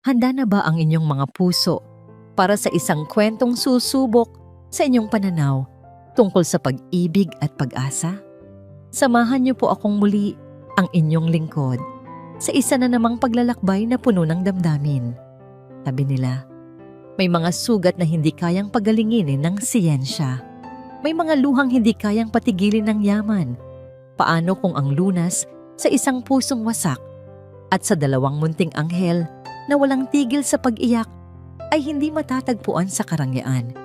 Handa na ba ang inyong mga puso para sa isang kwentong susubok sa inyong pananaw tungkol sa pag-ibig at pag-asa? Samahan niyo po akong muli, ang inyong lingkod, sa isa na namang paglalakbay na puno ng damdamin. Sabi nila, may mga sugat na hindi kayang pagalingin ng siyensya. May mga luhang hindi kayang patigilin ng yaman. Paano kung ang lunas sa isang pusong wasak at sa dalawang munting anghel na walang tigil sa pag-iyak ay hindi matatagpuan sa karangyaan,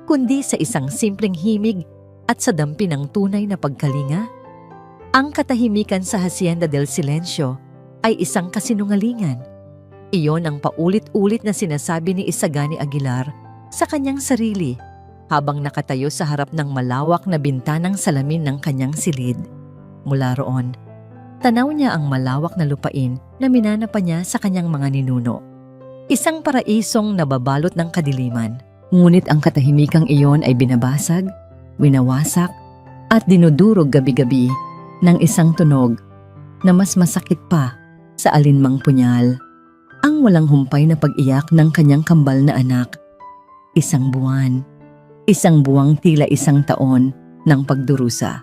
kundi sa isang simpleng himig at sa dampi ng tunay na pagkalinga? Ang katahimikan sa Hacienda del Silencio ay isang kasinungalingan. Iyon ang paulit-ulit na sinasabi ni Isagani Aguilar sa kanyang sarili habang nakatayo sa harap ng malawak na bintanang salamin ng kanyang silid. Mula roon, tanaw niya ang malawak na lupain na minanapa niya sa kanyang mga ninuno. Isang paraisong nababalot ng kadiliman, ngunit ang katahimikang iyon ay binabasag, winawasak, at dinudurog gabi-gabi ng isang tunog na mas masakit pa sa alinmang punyal. Ang walang humpay na pag-iyak ng kanyang kambal na anak. Isang buwan, isang buwang tila isang taon ng pagdurusa.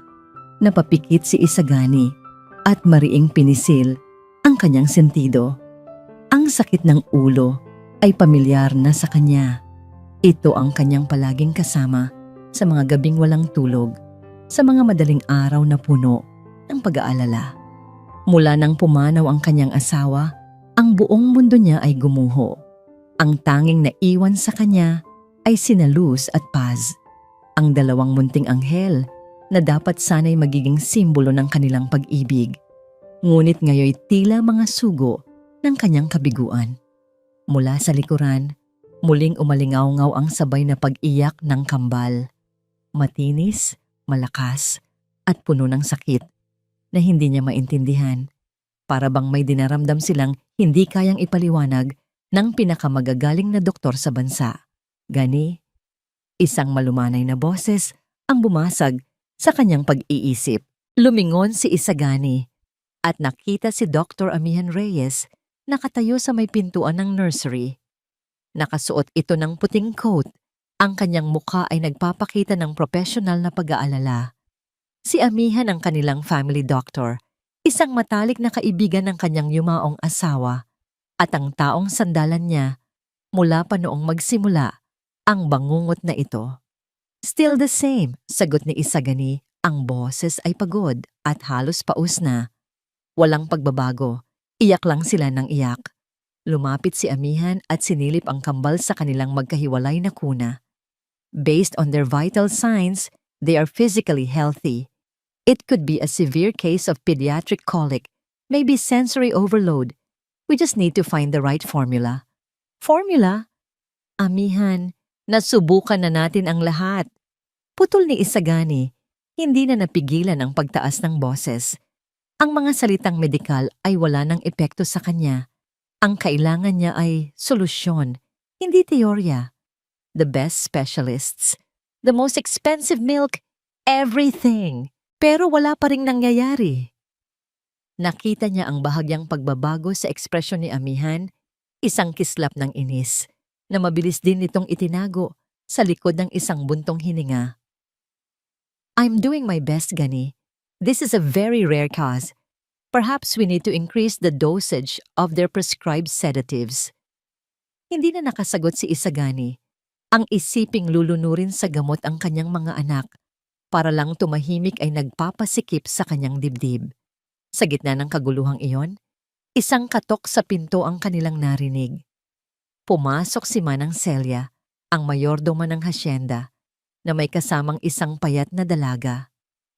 Napapikit si Isagani at mariing pinisil ang kanyang sentido. Ang sakit ng ulo ay pamilyar na sa kanya. Ito ang kanyang palaging kasama sa mga gabing walang tulog, sa mga madaling araw na puno ng pag-aalala. Mula nang pumanaw ang kanyang asawa, ang buong mundo niya ay gumuho. Ang tanging naiwan sa kanya ay sina Luz at Paz, ang dalawang munting anghel na dapat sana'y magiging simbolo ng kanilang pag-ibig. Ngunit ngayoy tila mga sugo ng kanyang kabiguan. Mula sa likuran, muling umalingaw-ngaw ang sabay na pag-iyak ng kambal. Matinis, malakas, at puno ng sakit na hindi niya maintindihan. Para bang may dinaramdam silang hindi kayang ipaliwanag ng pinakamagagaling na doktor sa bansa. Gani, isang malumanay na boses ang bumasag sa kanyang pag-iisip. Lumingon si Isagani at nakita si Dr. Amihan Reyes nakatayo sa may pintuan ng nursery. Nakasuot ito ng puting coat. Ang kanyang mukha ay nagpapakita ng profesional na pag-aalala. Si Amihan ang kanilang family doctor, isang matalik na kaibigan ng kanyang yumaong asawa, at ang taong sandalan niya mula pa noong magsimula ang bangungot na ito. Still the same, sagot ni Isagani. Ang boses ay pagod at halos paus na. Walang pagbabago, iyak lang sila ng iyak. Lumapit si Amihan at sinilip ang kambal sa kanilang magkahiwalay na kuna. Based on their vital signs, they are physically healthy. It could be a severe case of pediatric colic, maybe sensory overload. We just need to find the right formula. Formula? Amihan, nasubukan na natin ang lahat. Putol ni Isagani, hindi na napigilan ang pagtaas ng boses. Ang mga salitang medikal ay wala ng epekto sa kanya. Ang kailangan niya ay solusyon, hindi teorya. The best specialists, the most expensive milk, everything. Pero wala pa ring nangyayari. Nakita niya ang bahagyang pagbabago sa ekspresyon ni Amihan, isang kislap ng inis, na mabilis din itong itinago sa likod ng isang buntong hininga. I'm doing my best, Gani. This is a very rare cause. Perhaps we need to increase the dosage of their prescribed sedatives. Hindi na nakasagot si Isagani. Ang isiping lulunurin sa gamot ang kanyang mga anak, para lang tumahimik ay nagpapasikip sa kanyang dibdib. Sa gitna ng kaguluhang iyon, isang katok sa pinto ang kanilang narinig. Pumasok si Manang Celia, ang mayordomo ng hasyenda, na may kasamang isang payat na dalaga.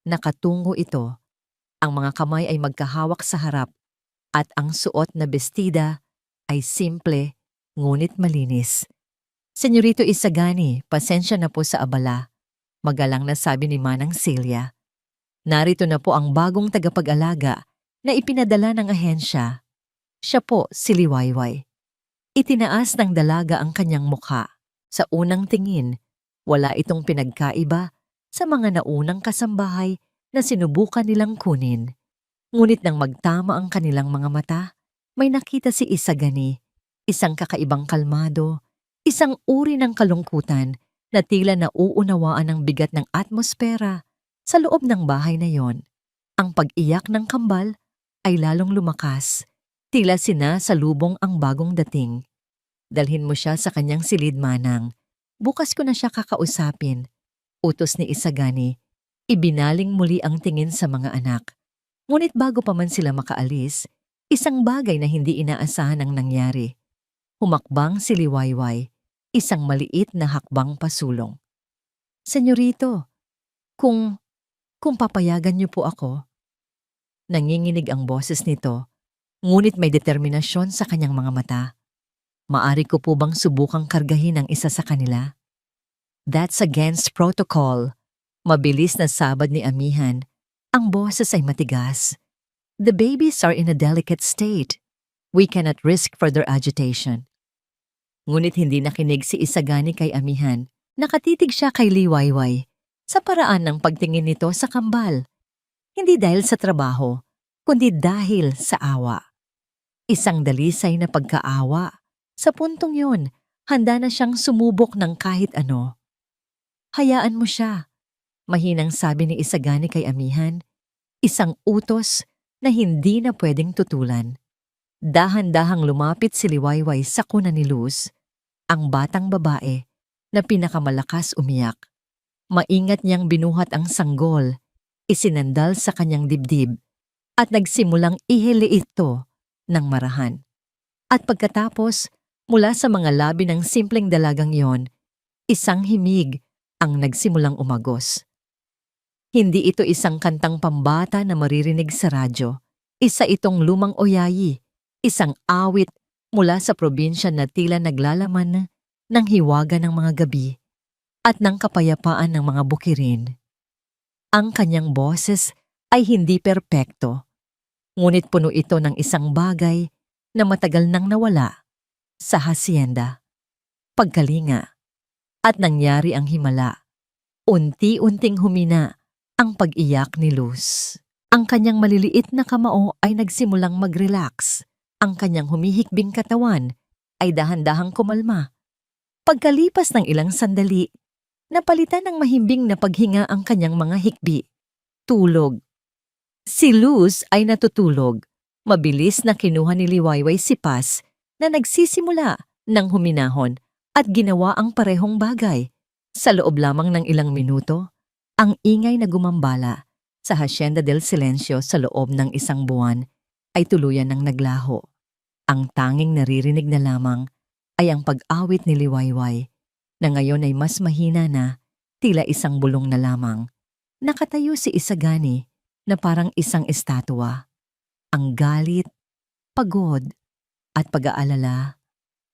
Nakatungo ito. Ang mga kamay ay magkahawak sa harap at ang suot na bestida ay simple ngunit malinis. Senyorito Isagani, pasensya na po sa abala. Magalang na sabi ni Manang Celia. Narito na po ang bagong tagapag-alaga na ipinadala ng ahensya. Siya po si Liwayway. Itinaas ng dalaga ang kanyang mukha. Sa unang tingin, wala itong pinagkaiba sa mga naunang kasambahay na sinubukan nilang kunin. Ngunit nang magtama ang kanilang mga mata, may nakita si Isagani Isang kakaibang kalmado, isang uri ng kalungkutan na tila nauunawaan ng bigat ng atmosfera sa loob ng bahay na yon. Ang pag-iyak ng kambal ay lalong lumakas, tila sinasalubong ang bagong dating. Dalhin mo siya sa kanyang silid manang. Bukas ko na siya kakausapin. Utos ni Isagani. Ibinaling muli ang tingin sa mga anak. Ngunit bago pa man sila makaalis, isang bagay na hindi inaasahan ang nangyari. Humakbang si Liwayway, isang maliit na hakbang pasulong. Senyorito, kung papayagan niyo po ako. Nanginginig ang boses nito, ngunit may determinasyon sa kanyang mga mata. Maari ko po bang subukang kargahin ang isa sa kanila? That's against protocol. Mabilis na sabad ni Amihan. Ang boses ay matigas. The babies are in a delicate state. We cannot risk further agitation. Ngunit hindi nakinig si Isagani kay Amihan. Nakatitig siya kay Liwayway sa paraan ng pagtingin nito sa kambal. Hindi dahil sa trabaho, kundi dahil sa awa. Isang dalisay na pagkaawa. Sa puntong yon, handa na siyang sumubok ng kahit ano. Hayaan mo siya, mahinang sabi ni Isagani kay Amihan, isang utos na hindi na pwedeng tutulan. Dahan-dahang lumapit si Liwayway sa kuna ni Luz, ang batang babae na pinakamalakas umiyak. Maingat niyang binuhat ang sanggol, isinandal sa kanyang dibdib, at nagsimulang ihili ito ng marahan. At pagkatapos, mula sa mga labi ng simpleng dalagang yon, isang himig ang nagsimulang umagos. Hindi ito isang kantang pambata na maririnig sa radyo. Isa itong lumang oyayi, isang awit mula sa probinsya na tila naglalaman ng hiwaga ng mga gabi at ng kapayapaan ng mga bukirin. Ang kanyang boses ay hindi perpekto, ngunit puno ito ng isang bagay na matagal nang nawala sa hasyenda. Pagkalinga. At nangyari ang himala. Unti-unting humina ang pag-iyak ni Luz. Ang kanyang maliliit na kamao ay nagsimulang mag-relax. Ang kanyang humihikbing katawan ay dahan-dahang kumalma. Pagkalipas ng ilang sandali, napalitan ng mahimbing na paghinga ang kanyang mga hikbi. Tulog. Si Luz ay natutulog. Mabilis na kinuha ni Liwayway si Paz na nagsisimula ng huminahon at ginawa ang parehong bagay. Sa loob lamang ng ilang minuto, ang ingay na gumambala sa Hacienda del Silencio sa loob ng isang buwan ay tuluyan ng naglaho. Ang tanging naririnig na lamang ay ang pag-awit ni Liwayway na ngayon ay mas mahina na, tila isang bulong na lamang. Nakatayo si Isagani na parang isang estatwa. Ang galit, pagod, at pag-aalala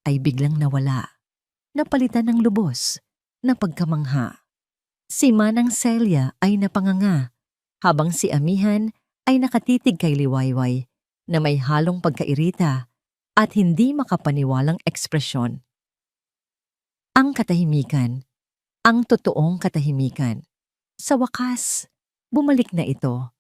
ay biglang nawala, napalitan ng lubos na pagkamangha. Si Manang Celia ay napanganga, habang si Amihan ay nakatitig kay Liwayway na may halong pagkairita at hindi makapaniwalang ekspresyon. Ang katahimikan, ang totoong katahimikan. Sa wakas, bumalik na ito.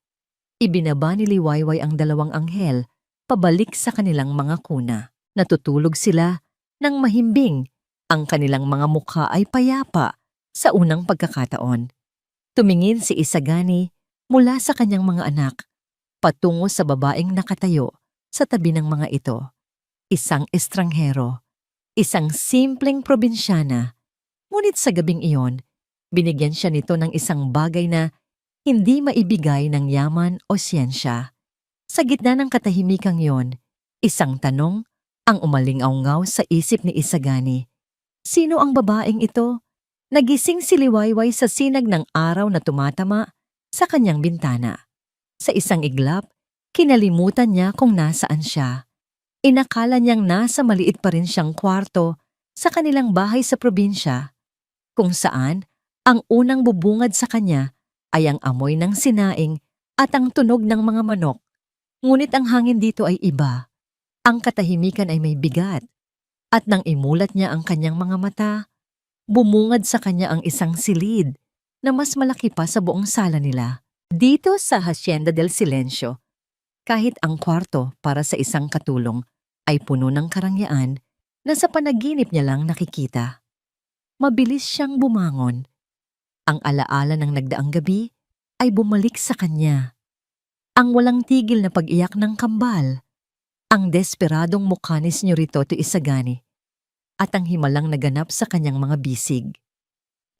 Ibinaba ni Liwayway ang dalawang anghel pabalik sa kanilang mga kuna. Natutulog sila ng mahimbing. Ang kanilang mga mukha ay payapa sa unang pagkakataon. Tumingin si Isagani mula sa kanyang mga anak patungo sa babaeng nakatayo sa tabi ng mga ito. Isang estranghero, isang simpleng probinsyana. Ngunit sa gabing iyon, binigyan siya nito ng isang bagay na hindi maibigay ng yaman o siyensya. Sa gitna ng katahimikang yon, isang tanong ang umalingaw-ngaw sa isip ni Isagani. Sino ang babaeng ito? Nagising si Liwayway sa sinag ng araw na tumatama sa kanyang bintana. Sa isang iglap, kinalimutan niya kung nasaan siya. Inakala niyang nasa maliit pa rin siyang kwarto sa kanilang bahay sa probinsya, kung saan ang unang bubungad sa kanya ay ang amoy ng sinaing at ang tunog ng mga manok. Ngunit ang hangin dito ay iba. Ang katahimikan ay may bigat. At nang imulat niya ang kanyang mga mata, bumungad sa kanya ang isang silid na mas malaki pa sa buong sala nila. Dito sa Hacienda del Silencio, kahit ang kwarto para sa isang katulong ay puno ng karangyaan, na sa panaginip niya lang nakikita. Mabilis siyang bumangon. Ang alaala ng nagdaang gabi ay bumalik sa kanya. Ang walang tigil na pag-iyak ng kambal, ang desperadong mukha ni Senyorito Isagani, at ang himalang naganap sa kanyang mga bisig.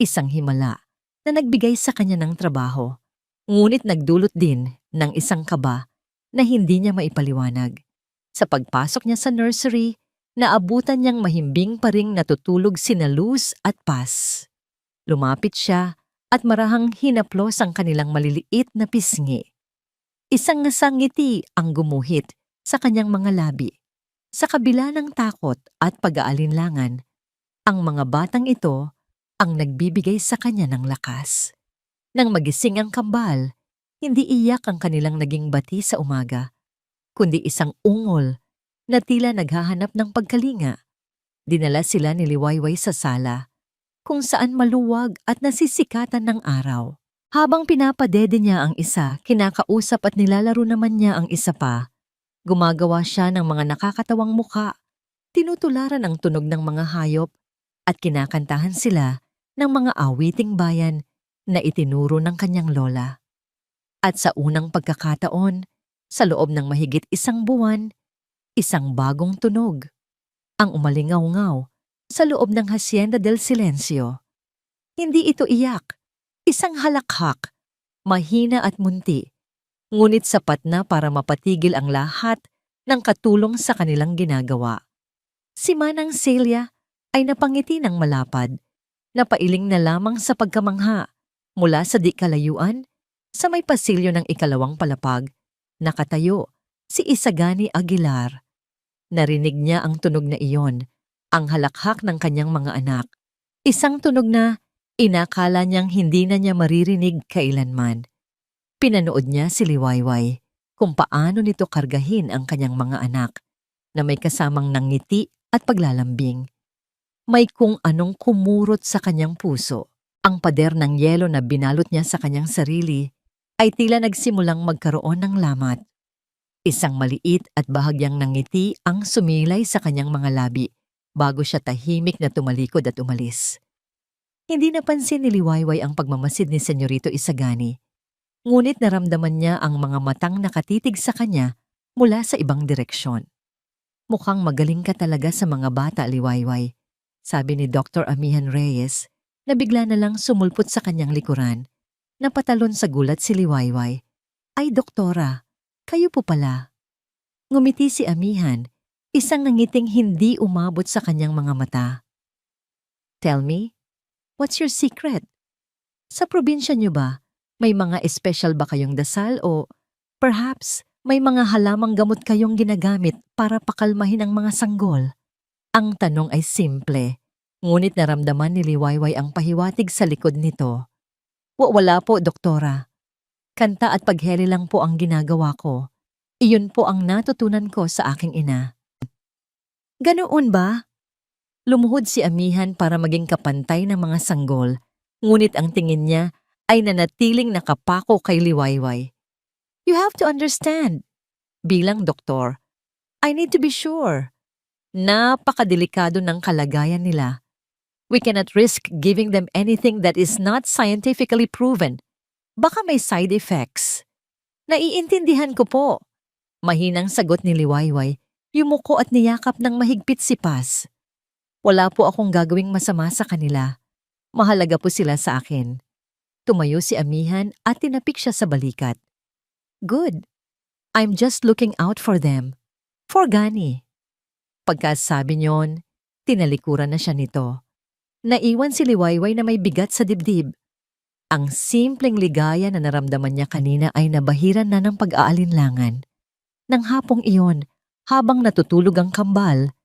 Isang himala na nagbigay sa kanya ng trabaho, ngunit nagdulot din ng isang kaba na hindi niya maipaliwanag. Sa pagpasok niya sa nursery, naabutan niyang mahimbing pa ring natutulog sina Luz at Paz. Lumapit siya at marahang hinaplos ang kanilang maliliit na pisngi. Isang ngasang ngiti ang gumuhit sa kanyang mga labi. Sa kabila ng takot at pag-aalinlangan, ang mga batang ito ang nagbibigay sa kanya ng lakas. Nang magising ang kambal, hindi iyak ang kanilang naging bati sa umaga, kundi isang ungol na tila naghahanap ng pagkalinga. Dinala sila ni Liwayway sa sala, kung saan maluwag at nasisikatan ng araw. Habang pinapadede niya ang isa, kinakausap at nilalaro naman niya ang isa pa. Gumagawa siya ng mga nakakatawang muka, tinutularan ang tunog ng mga hayop, at kinakantahan sila ng mga awiting bayan na itinuro ng kanyang lola. At sa unang pagkakataon, sa loob ng mahigit isang buwan, isang bagong tunog ang umalingaw-ngaw sa loob ng Hacienda del Silencio. Hindi ito iyak, isang halakhak, mahina at munti, ngunit sapat na para mapatigil ang lahat ng katulong sa kanilang ginagawa. Si Manang Celia ay napangiti ng malapad, napailing na lamang sa pagkamangha mula sa di kalayuan sa may pasilyo ng ikalawang palapag. Nakatayo si Isagani Aguilar. Narinig niya ang tunog na iyon, ang halakhak ng kanyang mga anak. Isang tunog na inakala niyang hindi na niya maririnig kailanman. Pinanood niya si Liwayway kung paano nito kargahin ang kanyang mga anak na may kasamang nangiti at paglalambing. May kung anong kumurot sa kanyang puso. Ang pader ng yelo na binalot niya sa kanyang sarili ay tila nagsimulang magkaroon ng lamat. Isang maliit at bahagyang nangiti ang sumilay sa kanyang mga labi bago siya tahimik na tumalikod at umalis. Hindi napansin ni Liwayway ang pagmamasid ni Senyorito Isagani, ngunit naramdaman niya ang mga matang nakatitig sa kanya mula sa ibang direksyon. Mukhang magaling ka talaga sa mga bata, Liwayway, sabi ni Dr. Amihan Reyes na bigla na lang sumulpot sa kanyang likuran. Napatalon sa gulat si Liwayway. Ay, doktora, kayo po pala. Ngumiti si Amihan, isang nangiting hindi umabot sa kanyang mga mata. Tell me, what's your secret? Sa probinsya niyo ba, may mga espesyal ba kayong dasal o perhaps may mga halamang gamot kayong ginagamit para pakalmahin ang mga sanggol? Ang tanong ay simple, ngunit naramdaman ni Liwayway ang pahiwatig sa likod nito. Wala po, doktora. Kanta at pagheli lang po ang ginagawa ko. Iyon po ang natutunan ko sa aking ina. Ganoon ba? Lumuhod si Amihan para maging kapantay ng mga sanggol, ngunit ang tingin niya ay nanatiling nakapako kay Liwayway. You have to understand. Bilang doktor, I need to be sure. Napakadelikado ng kalagayan nila. We cannot risk giving them anything that is not scientifically proven. Baka may side effects. Naiintindihan ko po. Mahinang sagot ni Liwayway, yumuko at niyakap ng mahigpit si Paz. Wala po akong gagawing masama sa kanila. Mahalaga po sila sa akin. Tumayo si Amihan at tinapik siya sa balikat. Good. I'm just looking out for them. For Gani. Pagkasabi niyon, tinalikuran na siya nito. Naiwan si Liwayway na may bigat sa dibdib. Ang simpleng ligaya na naramdaman niya kanina ay nabahiran na ng pag-aalinlangan. Nang hapong iyon, habang natutulog ang kambal,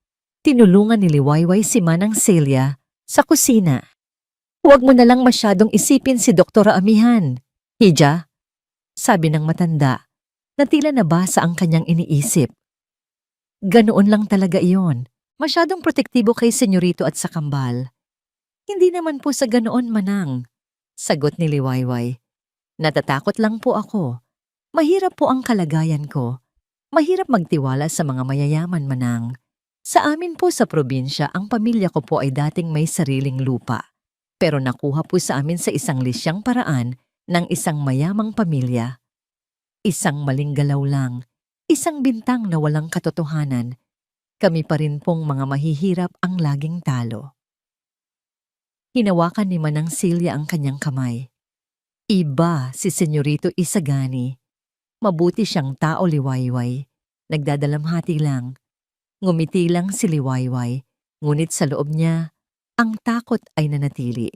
tinulungan ni Liwayway si Manang Celia sa kusina. Huwag mo na lang masyadong isipin si Doktora Amihan, Hija, sabi ng matanda, na tila nabasa ang kanyang iniisip. Ganoon lang talaga iyon, masyadong protektibo kay Senyorito at sa kambal. Hindi naman po sa ganoon, Manang, sagot ni Liwayway. Natatakot lang po ako. Mahirap po ang kalagayan ko. Mahirap magtiwala sa mga mayayaman, Manang. Sa amin po sa probinsya, ang pamilya ko po ay dating may sariling lupa. Pero nakuha po sa amin sa isang lisyang paraan ng isang mayamang pamilya. Isang maling galaw lang, isang bintang na walang katotohanan. Kami pa rin pong mga mahihirap ang laging talo. Hinawakan ni Manang Silya ang kanyang kamay. Iba si Senyorito Isagani. Mabuti siyang tao, Liwayway. Nagdadalamhati lang. Ngumiti lang si Liwayway, ngunit sa loob niya, ang takot ay nanatili.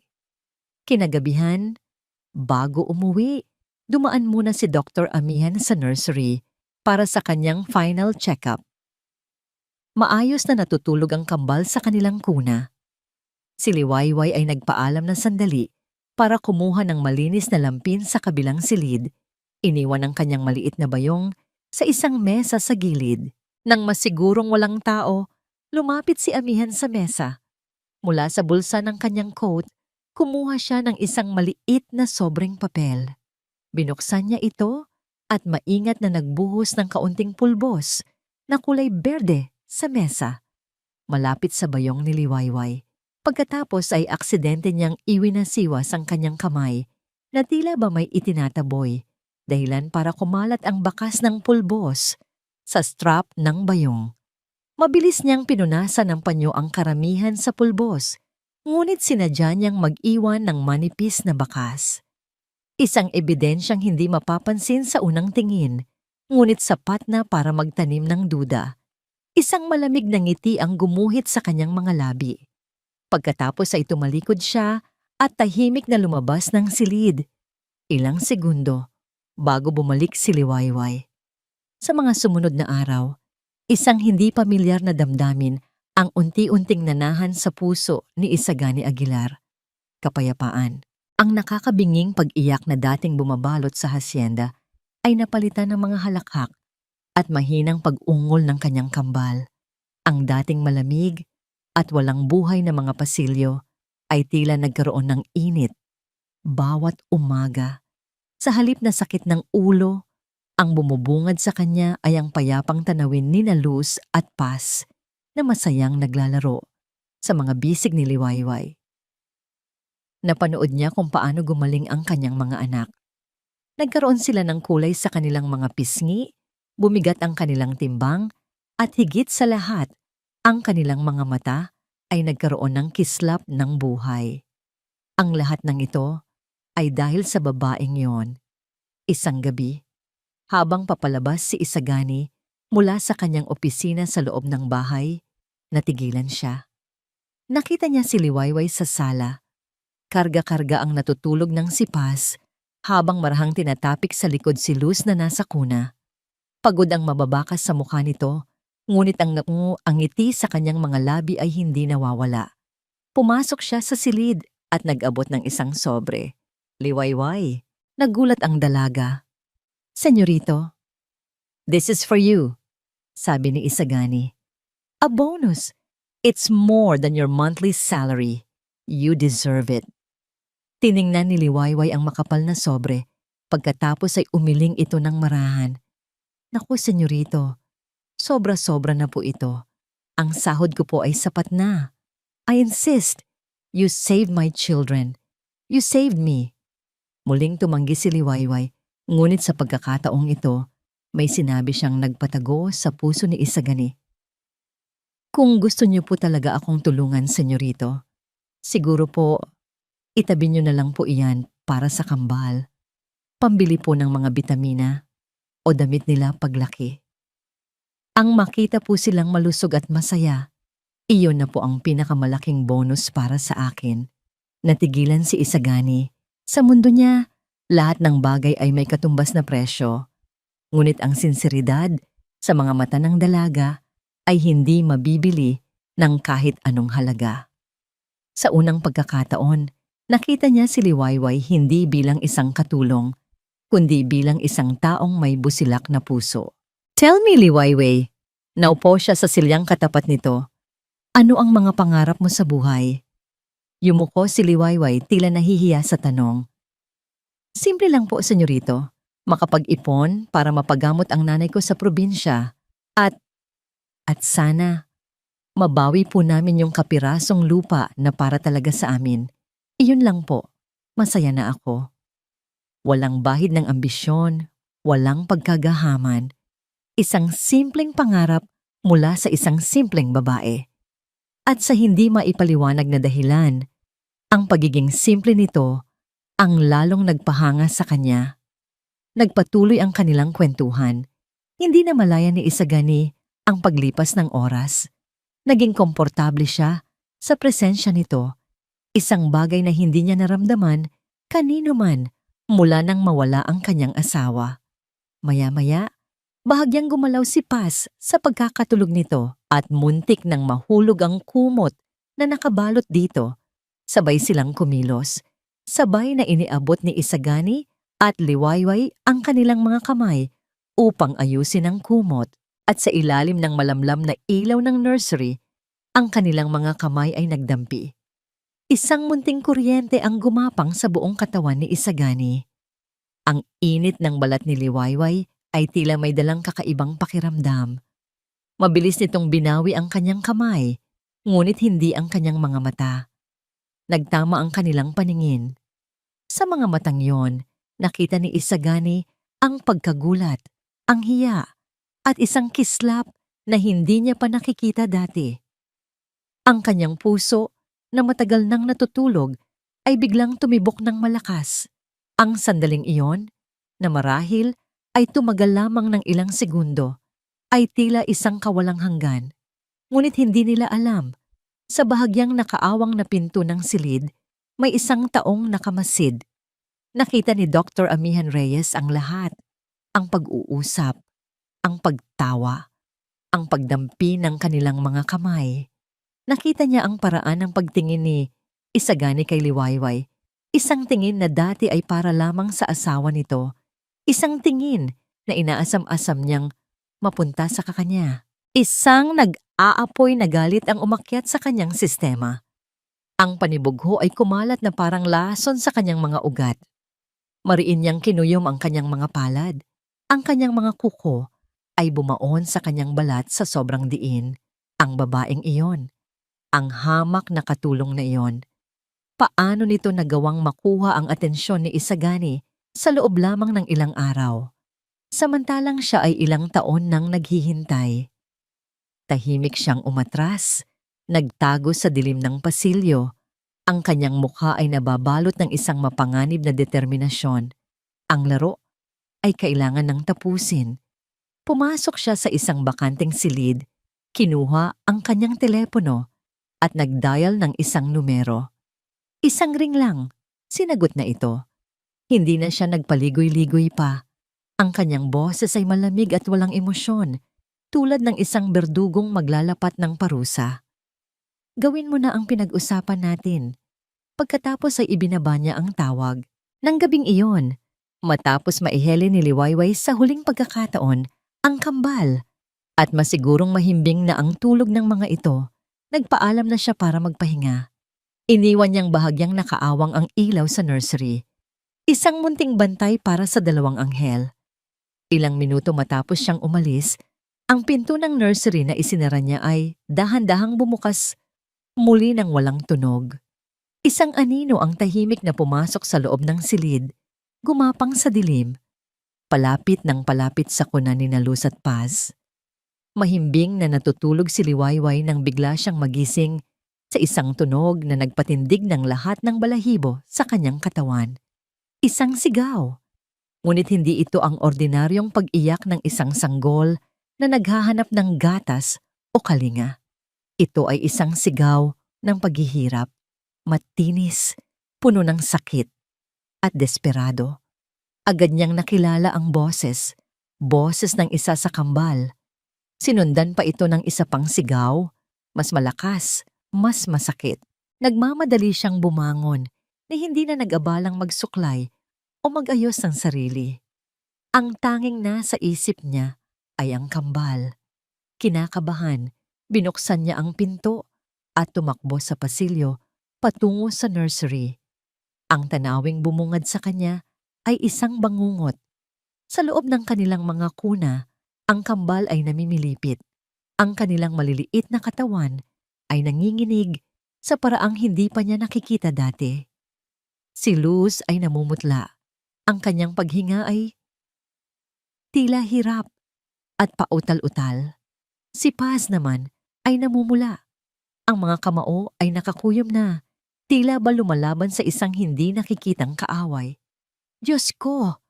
Kinagabihan, bago umuwi, dumaan muna si Dr. Amihan sa nursery para sa kanyang final check-up. Maayos na natutulog ang kambal sa kanilang kuna. Si Liwayway ay nagpaalam ng sandali para kumuha ng malinis na lampin sa kabilang silid. Iniwan ang kanyang maliit na bayong sa isang mesa sa gilid. Nang masigurong walang tao, lumapit si Amihan sa mesa. Mula sa bulsa ng kanyang coat, kumuha siya ng isang maliit na sobreng papel. Binuksan niya ito at maingat na nagbuhos ng kaunting pulbos na kulay berde sa mesa, malapit sa bayong ni Liwayway. Pagkatapos ay aksidente niyang iwinasiwas ang kanyang kamay na tila ba may itinataboy, dahilan para kumalat ang bakas ng pulbos sa strap ng bayong. Mabilis niyang pinunasan ng panyo ang karamihan sa pulbos, ngunit sinadya niyang mag-iwan ng manipis na bakas. Isang ebidensyang hindi mapapansin sa unang tingin, ngunit sapat na para magtanim ng duda. Isang malamig na ngiti ang gumuhit sa kanyang mga labi. Pagkatapos ay tumalikod siya at tahimik na lumabas ng silid. Ilang segundo bago bumalik si Liwayway. Sa mga sumunod na araw, isang hindi pamilyar na damdamin ang unti-unting nanahan sa puso ni Isagani Aguilar. Kapayapaan. Ang nakakabinging pag-iyak na dating bumabalot sa hasyenda ay napalitan ng mga halakhak at mahinang pag-ungol ng kanyang kambal. Ang dating malamig at walang buhay na mga pasilyo ay tila nagkaroon ng init bawat umaga. Sa halip na sakit ng ulo, ang bumubungad sa kanya ay ang payapang tanawin ni na Luz at Paz na masayang naglalaro sa mga bisig ni Liwayway. Napanood niya kung paano gumaling ang kanyang mga anak. Nagkaroon sila ng kulay sa kanilang mga pisngi, bumigat ang kanilang timbang, at higit sa lahat, ang kanilang mga mata ay nagkaroon ng kislap ng buhay. Ang lahat ng ito ay dahil sa babaeng yon. Isang gabi, habang papalabas si Isagani mula sa kanyang opisina sa loob ng bahay, natigilan siya. Nakita niya si Liwayway sa sala. Karga-karga ang natutulog ng si Paz habang marahang tinatapik sa likod si Luz na nasa kuna. Pagod ang mababakas sa mukha nito, ngunit ang ngiti sa kanyang mga labi ay hindi nawawala. Pumasok siya sa silid at nag-abot ng isang sobre. Liwayway, nagulat ang dalaga. Senyorito, this is for you, sabi ni Isagani. A bonus. It's more than your monthly salary. You deserve it. Tiningnan ni Liwayway ang makapal na sobre, pagkatapos ay umiling ito ng marahan. Naku, senyorito, sobra-sobra na po ito. Ang sahod ko po ay sapat na. I insist. You saved my children. You saved me. Muling tumanggi si Liwayway, ngunit sa pagkakataong ito, may sinabi siyang nagpatago sa puso ni Isagani. Kung gusto niyo po talaga akong tulungan, senyorito, siguro po, itabi niyo na lang po iyan para sa kambal. Pambili po ng mga bitamina o damit nila paglaki. Ang makita po silang malusog at masaya, iyon na po ang pinakamalaking bonus para sa akin. Natigilan si Isagani. Sa mundo niya, lahat ng bagay ay may katumbas na presyo. Ngunit ang sinseridad sa mga mata ng dalaga ay hindi mabibili ng kahit anong halaga. Sa unang pagkakataon, nakita niya si Liwayway hindi bilang isang katulong, kundi bilang isang taong may busilak na puso. Tell me, Liwayway, naupo siya sa silyang katapat nito. Ano ang mga pangarap mo sa buhay? Yumuko si Liwayway tila nahihiya sa tanong. Simple lang po, senyorito. Makapag-ipon para mapagamot ang nanay ko sa probinsya. At sana Mabawi po namin yung kapirasong lupa na para talaga sa amin. Iyon lang po. Masaya na ako. Walang bahid ng ambisyon, walang pagkagahaman. Isang simpleng pangarap mula sa isang simpleng babae. At sa hindi maipaliwanag na dahilan, ang pagiging simple nito ang lalong nagpahanga sa kanya. Nagpatuloy ang kanilang kwentuhan. Hindi na malaya ni Isagani ang paglipas ng oras. Naging komportable siya sa presensya nito. Isang bagay na hindi niya naramdaman kanino man mula nang mawala ang kanyang asawa. Maya-maya, bahagyang gumalaw si Paz sa pagkakatulog nito at muntik nang mahulog ang kumot na nakabalot dito. Sabay silang kumilos. Sabay na iniabot ni Isagani at Liwayway ang kanilang mga kamay upang ayusin ang kumot. At sa ilalim ng malamlam na ilaw ng nursery, ang kanilang mga kamay ay nagdampi. Isang munting kuryente ang gumapang sa buong katawan ni Isagani. Ang init ng balat ni Liwayway ay tila may dalang kakaibang pakiramdam. Mabilis nitong binawi ang kanyang kamay, ngunit hindi ang kanyang mga mata. Nagtama ang kanilang paningin. Sa mga matang yon, nakita ni Isagani ang pagkagulat, ang hiya, at isang kislap na hindi niya pa nakikita dati. Ang kanyang puso na matagal nang natutulog ay biglang tumibok ng malakas. Ang sandaling iyon, na marahil ay tumagal lamang ng ilang segundo, ay tila isang kawalang hanggan. Ngunit hindi nila alam, sa bahagyang nakaawang na pinto ng silid, may isang taong nakamasid. Nakita ni Dr. Amihan Reyes ang lahat, ang pag-uusap, ang pagtawa, ang pagdampi ng kanilang mga kamay. Nakita niya ang paraan ng pagtingin ni Isagani kay Liwayway. Isang tingin na dati ay para lamang sa asawa nito. Isang tingin na inaasam-asam niyang mapunta sa kakanya. Isang nag-aapoy na galit ang umakyat sa kanyang sistema. Ang panibugho ay kumalat na parang lason sa kanyang mga ugat. Mariin niyang kinuyom ang kanyang mga palad. Ang kanyang mga kuko ay bumaon sa kanyang balat sa sobrang diin. Ang babaeng iyon, ang hamak na katulong na iyon. Paano nito nagawang makuha ang atensyon ni Isagani sa loob lamang ng ilang araw? Samantalang siya ay ilang taon nang naghihintay. Tahimik siyang umatras, nagtago sa dilim ng pasilyo. Ang kanyang mukha ay nababalot ng isang mapanganib na determinasyon. Ang laro ay kailangan ng tapusin. Pumasok siya sa isang bakanteng silid, kinuha ang kanyang telepono at nag-dial ng isang numero. Isang ring lang, sinagot na ito. Hindi na siya nagpaligoy-ligoy pa. Ang kanyang boses ay malamig at walang emosyon, tulad ng isang berdugong maglalapat ng parusa. Gawin mo na ang pinag-usapan natin. Pagkatapos ay ibinaba niya ang tawag. Nang gabing iyon, matapos maiheli ni Liwayway sa huling pagkakataon, ang kambal, at masigurong mahimbing na ang tulog ng mga ito, nagpaalam na siya para magpahinga. Iniwan niyang bahagyang nakaawang ang ilaw sa nursery. Isang munting bantay para sa dalawang anghel. Ilang minuto matapos siyang umalis, ang pinto ng nursery na isinara niya ay dahan-dahang bumukas muli ng walang tunog. Isang anino ang tahimik na pumasok sa loob ng silid, gumapang sa dilim. Palapit ng palapit sa kuna ni Luz at Paz. Mahimbing na natutulog si Liwayway nang bigla siyang magising sa isang tunog na nagpatindig ng lahat ng balahibo sa kanyang katawan. Isang sigaw. Ngunit hindi ito ang ordinaryong pag-iyak ng isang sanggol na naghahanap ng gatas o kalinga. Ito ay isang sigaw ng paghihirap, matinis, puno ng sakit, at desperado. Agad niyang nakilala ang boses ng isa sa kambal. Sinundan pa ito ng isa pang sigaw, mas malakas, mas masakit. Nagmamadali siyang bumangon na hindi na nag-abalang magsuklay o mag-ayos ng sarili. Ang tanging nasa isip niya ay ang kambal. Kinakabahan, binuksan niya ang pinto at tumakbo sa pasilyo patungo sa nursery. Ang tanawing bumungad sa kanya ay isang bangungot. Sa loob ng kanilang mga kuna, ang kambal ay namimilipit. Ang kanilang maliliit na katawan ay nanginginig sa paraang hindi pa niya nakikita dati. Si Luz ay namumutla. Ang kanyang paghinga ay tila hirap at pautal-utal. Si Paz naman ay namumula. Ang mga kamao ay nakakuyom na, tila ba lumalaban sa isang hindi nakikitang kaaway. Diyos ko,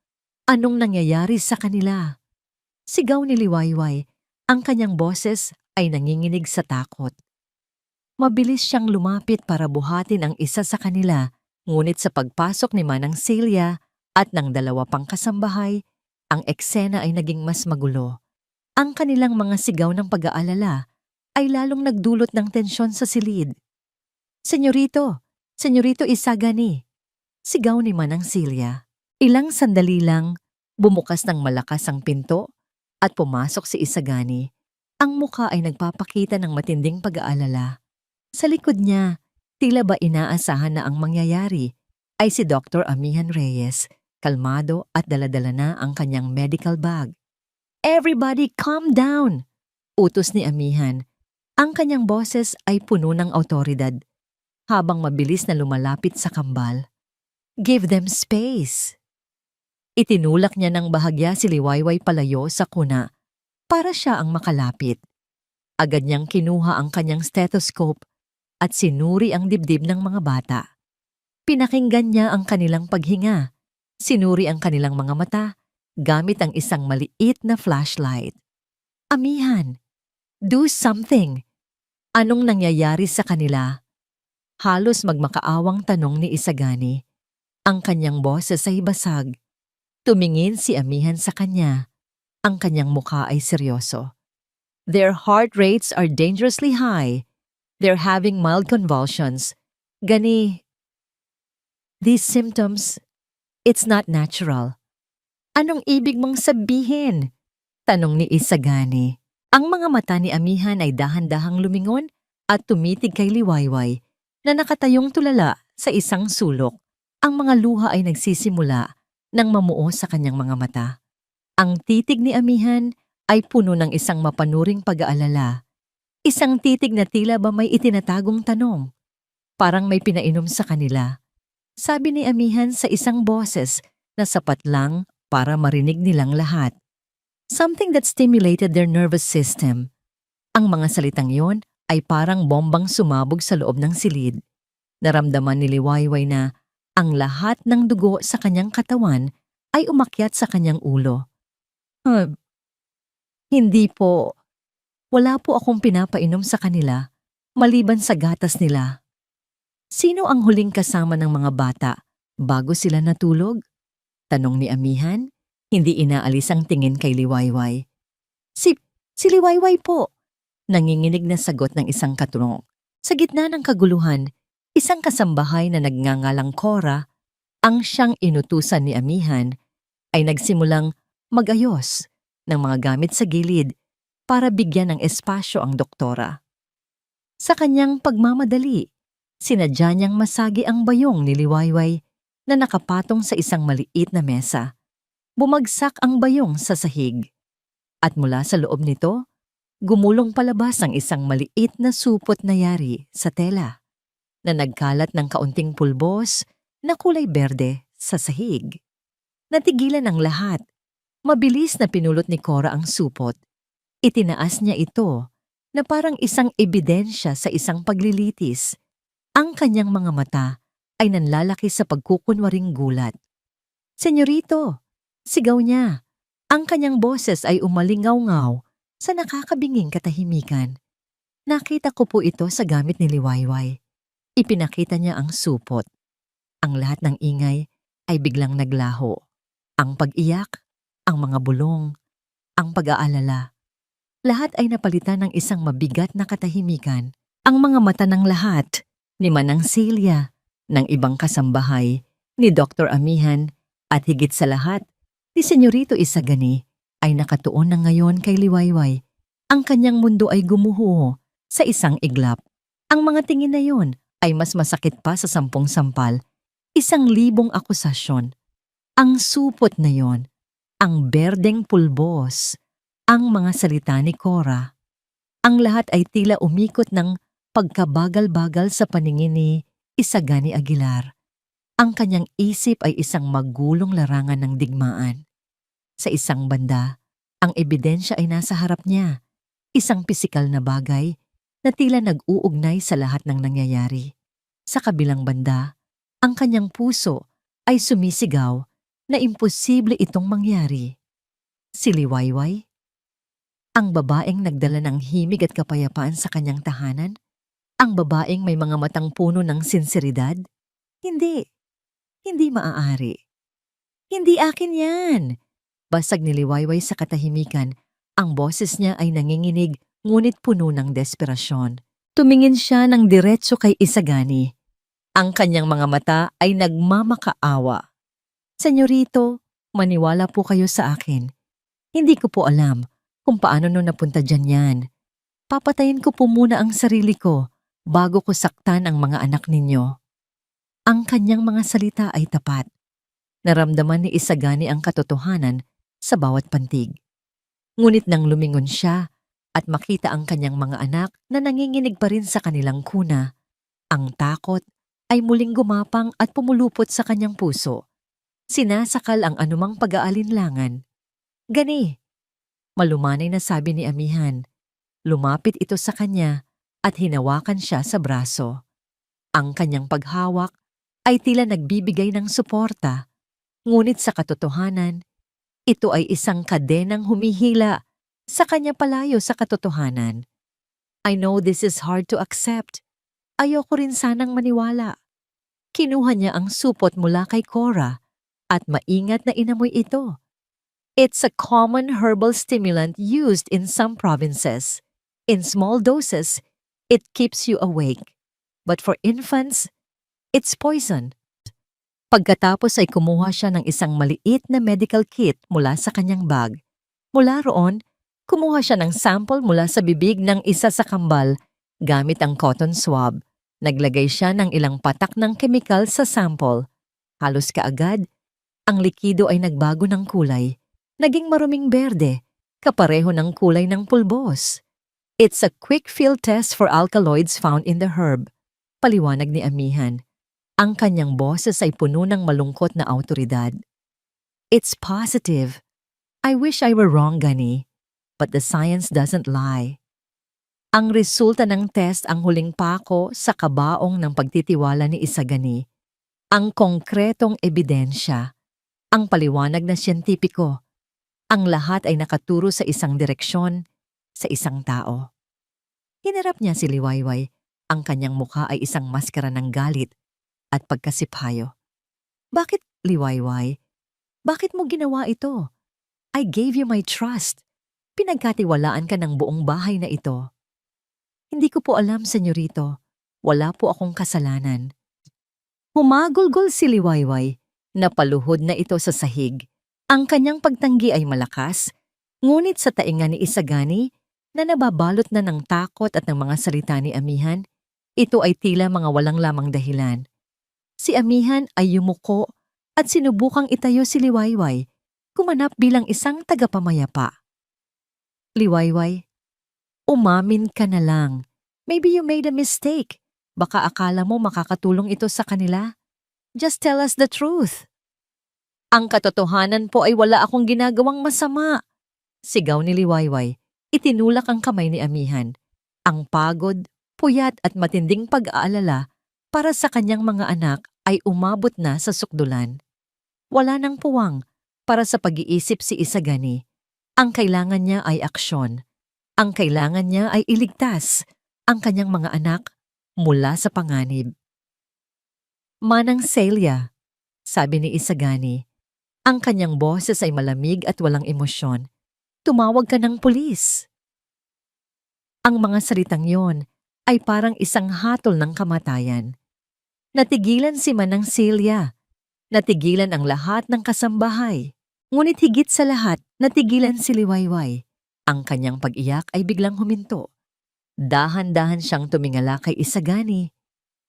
anong nangyayari sa kanila? Sigaw ni Liwayway, ang kanyang boses ay nanginginig sa takot. Mabilis siyang lumapit para buhatin ang isa sa kanila, ngunit sa pagpasok ni Manang Celia at ng dalawa pang kasambahay, ang eksena ay naging mas magulo. Ang kanilang mga sigaw ng pag-aalala ay lalong nagdulot ng tensyon sa silid. Senyorito! Senyorito Isagani! Sigaw ni Manang Celia. Ilang sandali lang, bumukas ng malakas ang pinto at pumasok si Isagani. Ang muka ay nagpapakita ng matinding pag-aalala. Sa likod niya, tila ba inaasahan na ang mangyayari ay si Dr. Amihan Reyes, kalmado at daladala na ang kanyang medical bag. Everybody calm down! Utos ni Amihan. Ang kanyang boses ay puno ng awtoridad, habang mabilis na lumalapit sa kambal. Give them space! Itinulak niya ng bahagya si Liwayway palayo sa kuna para siya ang makalapit. Agad niyang kinuha ang kanyang stethoscope at sinuri ang dibdib ng mga bata. Pinakinggan niya ang kanilang paghinga, sinuri ang kanilang mga mata gamit ang isang maliit na flashlight. Amihan, do something! Anong nangyayari sa kanila? Halos magmakaawang tanong ni Isagani. Ang kanyang boses ay basag. Tumingin si Amihan sa kanya. Ang kanyang mukha ay seryoso. Their heart rates are dangerously high. They're having mild convulsions. Gani, these symptoms, it's not natural. Anong ibig mong sabihin? Tanong ni Isagani. Ang mga mata ni Amihan ay dahan-dahang lumingon at tumitig kay Liwayway na nakatayong tulala sa isang sulok. Ang mga luha ay nagsisimula nang mamuo sa kanyang mga mata. Ang titig ni Amihan ay puno ng isang mapanuring pag-aalala. Isang titig na tila ba may itinatagong tanong. Parang may pinainom sa kanila. Sabi ni Amihan sa isang boses na sapat lang para marinig nilang lahat. Something that stimulated their nervous system. Ang mga salitang yon ay parang bombang sumabog sa loob ng silid. Naramdaman ni Liwayway na ang lahat ng dugo sa kanyang katawan ay umakyat sa kanyang ulo. Hindi po. Wala po akong pinapainom sa kanila, maliban sa gatas nila. Sino ang huling kasama ng mga bata bago sila natulog? Tanong ni Amihan, hindi inaalis ang tingin kay Liwayway. Si Liwayway po. Nanginginig na sagot ng isang katurong. Sa gitna ng kaguluhan, isang kasambahay na nagngangalang Cora, ang siyang inutusan ni Amihan, ay nagsimulang mag-ayos ng mga gamit sa gilid para bigyan ng espasyo ang doktora. Sa kanyang pagmamadali, sinadya niyang masagi ang bayong ni Liwayway na nakapatong sa isang maliit na mesa. Bumagsak ang bayong sa sahig. At mula sa loob nito, gumulong palabas ang isang maliit na supot na yari sa tela na nagkalat ng kaunting pulbos na kulay berde sa sahig. Natigilan ang lahat. Mabilis na pinulot ni Cora ang supot. Itinaas niya ito na parang isang ebidensya sa isang paglilitis. Ang kanyang mga mata ay nanlalaki sa pagkukunwaring gulat. Senyorito! Sigaw niya. Ang kanyang boses ay umalingaw-ngaw sa nakakabinging katahimikan. Nakita ko po ito sa gamit ni Liwayway. Ipinakita niya ang supot. Ang lahat ng ingay ay biglang naglaho. Ang pag-iyak, ang mga bulong, ang pag-aalala. Lahat ay napalitan ng isang mabigat na katahimikan. Ang mga mata ng lahat, ni Manang Celia, ng ibang kasambahay, ni Dr. Amihan, at higit sa lahat, ni Senyorito Isagani, ay nakatuon na ngayon kay Liwayway. Ang kanyang mundo ay gumuho sa isang iglap. Ang mga tingin na yon ay mas masakit pa sa 10 sampal, 1,000 akusasyon. Ang supot na yon, ang berdeng pulbos, ang mga salita ni Cora. Ang lahat ay tila umikot ng pagkabagal-bagal sa paningin ni Isagani Aguilar. Ang kanyang isip ay isang magulong larangan ng digmaan. Sa isang banda, ang ebidensya ay nasa harap niya, isang pisikal na bagay na tila nag-uugnay sa lahat ng nangyayari. Sa kabilang banda, ang kanyang puso ay sumisigaw na imposible itong mangyari. Si Liwayway, ang babaeng nagdala ng himig at kapayapaan sa kanyang tahanan? Ang babaeng may mga matang puno ng sinseridad? Hindi. Hindi maaari. Hindi akin yan. Basag ni Liwayway sa katahimikan. Ang boses niya ay nanginginig ngunit puno ng desperasyon. Tumingin siya ng diretso kay Isagani. Ang kanyang mga mata ay nagmamakaawa. Senyorito, maniwala po kayo sa akin. Hindi ko po alam kung paano napunta dyan yan. Papatayin ko po muna ang sarili ko bago ko saktan ang mga anak ninyo. Ang kanyang mga salita ay tapat. Naramdaman ni Isagani ang katotohanan sa bawat pantig. Ngunit nang lumingon siya at makita ang kanyang mga anak na nanginginig pa rin sa kanilang kuna, ang takot ay muling gumapang at pumulupot sa kanyang puso. Sinasakal ang anumang pag-aalinlangan. Gani, malumanay na sabi ni Amihan. Lumapit ito sa kanya at hinawakan siya sa braso. Ang kanyang paghawak ay tila nagbibigay ng suporta. Ngunit sa katotohanan, ito ay isang kadenang humihila sa kanya palayo sa katotohanan. I know this is hard to accept. Ayoko rin sanang maniwala. Kinuha niya ang supot mula kay Cora at maingat na inamoy ito. It's a common herbal stimulant used in some provinces. In small doses, it keeps you awake. But for infants, it's poison. Pagkatapos ay kumuha siya ng isang maliit na medical kit mula sa kanyang bag. Mula roon, kumuha siya ng sample mula sa bibig ng isa sa kambal gamit ang cotton swab. Naglagay siya ng ilang patak ng kemikal sa sample. Halos kaagad, ang likido ay nagbago ng kulay. Naging maruming berde, kapareho ng kulay ng pulbos. It's a quick field test for alkaloids found in the herb, paliwanag ni Amihan. Ang kanyang boses ay puno ng malungkot na awtoridad. It's positive. I wish I were wrong, Gani, but the science doesn't lie. Ang resulta ng test ang huling pako sa kabaong ng pagtitiwala ni Isagani. Ang konkretong ebidensya, ang paliwanag na siyentipiko. Ang lahat ay nakaturo sa isang direksyon, sa isang tao. Hinarap niya si Liwayway. Ang kanyang mukha ay isang maskara ng galit at pagkasiphayo. Bakit, Liwayway? Bakit mo ginawa ito? I gave you my trust. Pinagkatiwalaan ka ng buong bahay na ito. Hindi ko po alam, senyorito. Wala po akong kasalanan. Humagulgol si Liwayway. Napaluhod na ito sa sahig. Ang kanyang pagtanggi ay malakas, ngunit sa tainga ni Isagani na nababalot na ng takot at ng mga salita ni Amihan, ito ay tila mga walang lamang dahilan. Si Amihan ay yumuko at sinubukang itayo si Liwayway, kumanap bilang isang tagapamayapa. Liwayway, umamin ka na lang. Maybe you made a mistake. Baka akala mo makakatulong ito sa kanila. Just tell us the truth. Ang katotohanan po ay wala akong ginagawang masama. Sigaw ni Liwayway. Itinulak ang kamay ni Amihan. Ang pagod, puyat at matinding pag-aalala para sa kanyang mga anak ay umabot na sa sukdulan. Wala nang puwang para sa pag-iisip si Isagani. Ang kailangan niya ay aksyon. Ang kailangan niya ay iligtas ang kanyang mga anak mula sa panganib. Manang Celia, sabi ni Isagani. Ang kanyang boses ay malamig at walang emosyon. Tumawag ka ng pulis. Ang mga salitang yon ay parang isang hatol ng kamatayan. Natigilan si Manang Celia. Natigilan ang lahat ng kasambahay. Ngunit higit sa lahat, natigilan si Liwayway. Ang kanyang pag-iyak ay biglang huminto. Dahan-dahan siyang tumingala kay Isagani.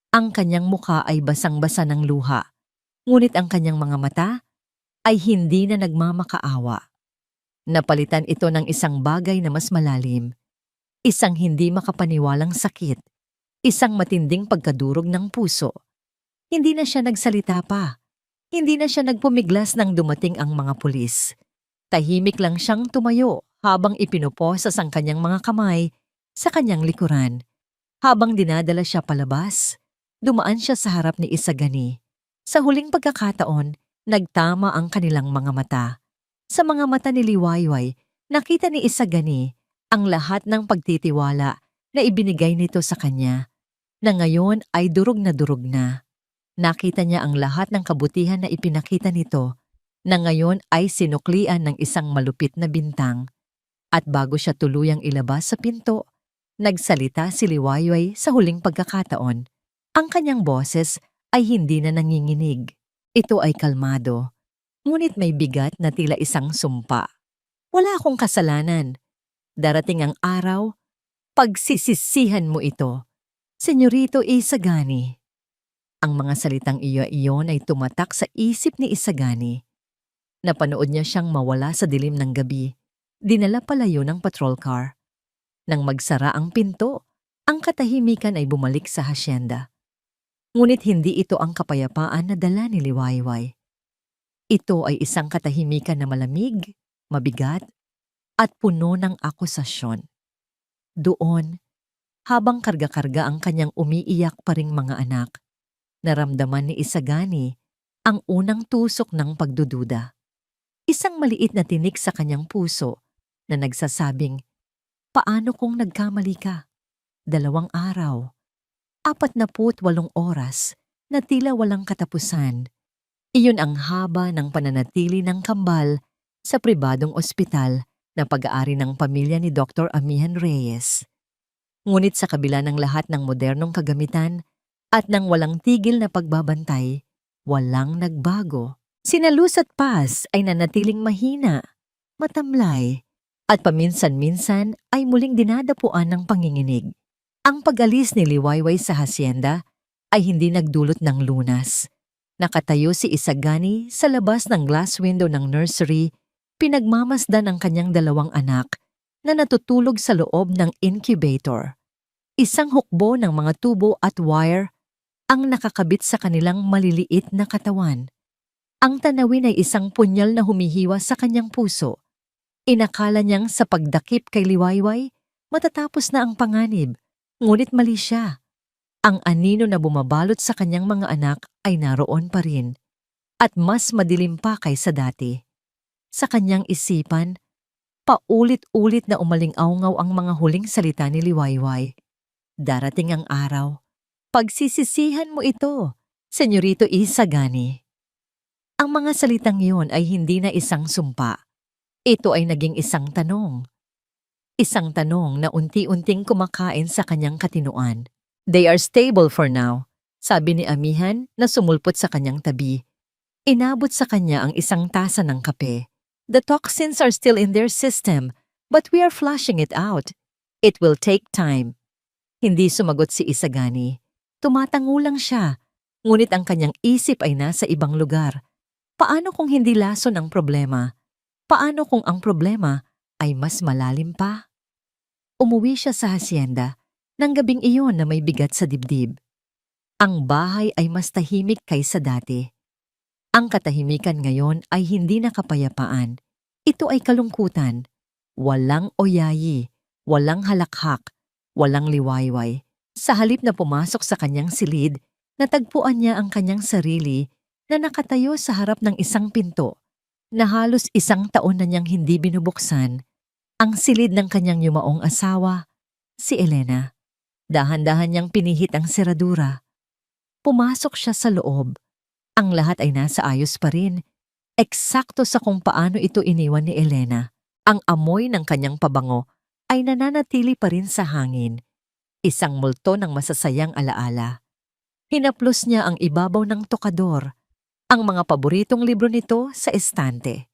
Ang kanyang mukha ay basang-basa ng luha. Ngunit ang kanyang mga mata ay hindi na nagmamakaawa. Napalitan ito ng isang bagay na mas malalim. Isang hindi makapaniwalang sakit, isang matinding pagkadurog ng puso. Hindi na siya nagsalita pa. Hindi na siya nagpumiglas nang dumating ang mga pulis. Tahimik lang siyang tumayo habang ipinuposas ang kanyang mga kamay sa kanyang likuran. Habang dinadala siya palabas, dumaan siya sa harap ni Isagani. Sa huling pagkakataon, nagtama ang kanilang mga mata. Sa mga mata ni Liwayway, nakita ni Isagani ang lahat ng pagtitiwala na ibinigay nito sa kanya, na ngayon ay durog na durog na. Nakita niya ang lahat ng kabutihan na ipinakita nito, na ngayon ay sinuklian ng isang malupit na bintang. At bago siya tuluyang ilabas sa pinto, nagsalita si Liwayway sa huling pagkakataon. Ang kanyang boses ay hindi na nanginginig. Ito ay kalmado, ngunit may bigat na tila isang sumpa. Wala akong kasalanan. Darating ang araw, pagsisisihan mo ito. Senyorito Isagani. Ang mga salitang iyon ay tumatak sa isip ni Isagani. Napanood niya siyang mawala sa dilim ng gabi. Dinala palayo ng patrol car. Nang magsara ang pinto, ang katahimikan ay bumalik sa hasyenda. Ngunit hindi ito ang kapayapaan na dala ni Liwayway. Ito ay isang katahimikan na malamig, mabigat, at puno ng akusasyon. Doon, habang karga-karga ang kanyang umiiyak pa ring mga anak, naramdaman ni Isagani ang unang tusok ng pagdududa. Isang maliit na tinik sa kanyang puso na nagsasabing, paano kung nagkamali ka? 2 araw, 48 oras na tila walang katapusan. Iyon ang haba ng pananatili ng kambal sa pribadong ospital na pag-aari ng pamilya ni Dr. Amihan Reyes. Ngunit sa kabila ng lahat ng modernong kagamitan at ng walang tigil na pagbabantay, walang nagbago. Sina Luz at Paz ay nanatiling mahina, matamlay, at paminsan-minsan ay muling dinadapuan ng panginginig. Ang pag-alis ni Liwayway sa hasyenda ay hindi nagdulot ng lunas. Nakatayo si Isagani sa labas ng glass window ng nursery, pinagmamasdan ang kanyang 2 anak na natutulog sa loob ng incubator. Isang hukbo ng mga tubo at wire ang nakakabit sa kanilang maliliit na katawan. Ang tanawin ay isang punyal na humihiwa sa kanyang puso. Inakala niyang sa pagdakip kay Liwayway, matatapos na ang panganib, ngunit mali siya. Ang anino na bumabalot sa kanyang mga anak ay naroon pa rin, at mas madilim pa kaysa dati. Sa kanyang isipan, paulit-ulit na umaling-awngaw ang mga huling salita ni Liwayway. Darating ang araw, pagsisisihan mo ito, Senyorito Isagani. Ang mga salitang iyon ay hindi na isang sumpa. Ito ay naging isang tanong. Isang tanong na unti-unting kumakain sa kanyang katinuan. They are stable for now, sabi ni Amihan na sumulpot sa kanyang tabi. Inabot sa kanya ang isang tasa ng kape. The toxins are still in their system, but we are flushing it out. It will take time. Hindi sumagot si Isagani. Tumatango lang siya, ngunit ang kanyang isip ay nasa ibang lugar. Paano kung hindi lason ang problema? Paano kung ang problema ay mas malalim pa? Umuwi siya sa hasyenda ng gabing iyon na may bigat sa dibdib. Ang bahay ay mas tahimik kaysa dati. Ang katahimikan ngayon ay hindi na kapayapaan. Ito ay kalungkutan. Walang oyayi, walang halakhak, walang Liwayway. Sa halip na pumasok sa kanyang silid, natagpuan niya ang kanyang sarili na nakatayo sa harap ng isang pinto na halos 1 taon na niyang hindi binubuksan. Ang silid ng kanyang yumaong asawa, si Elena. Dahan-dahan niyang pinihit ang seradura. Pumasok siya sa loob. Ang lahat ay nasa ayos pa rin. Eksakto sa kung paano ito iniwan ni Elena. Ang amoy ng kanyang pabango ay nananatili pa rin sa hangin. Isang multo ng masasayang alaala. Hinaplos niya ang ibabaw ng tokador, ang mga paboritong libro nito sa estante.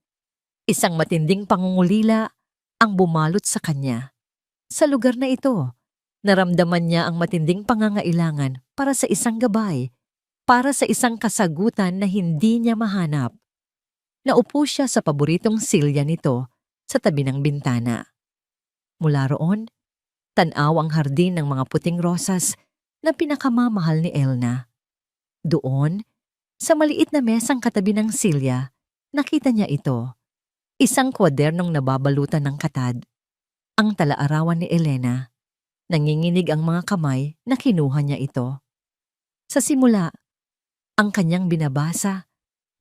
Isang matinding pangungulila ang bumalot sa kanya. Sa lugar na ito, naramdaman niya ang matinding pangangailangan para sa isang gabay, para sa isang kasagutan na hindi niya mahanap. Naupo siya sa paboritong silya nito sa tabi ng bintana. Mula roon, Tanaw ang hardin ng mga puting rosas na pinakamamahal ni Elna. Doon, sa maliit na mesang katabi ng silya, nakita niya ito. Isang kwadernong nababalutan ng katad. Ang talaarawan ni Elena. Nanginginig ang mga kamay na kinuha niya ito. Sa simula, ang kanyang binabasa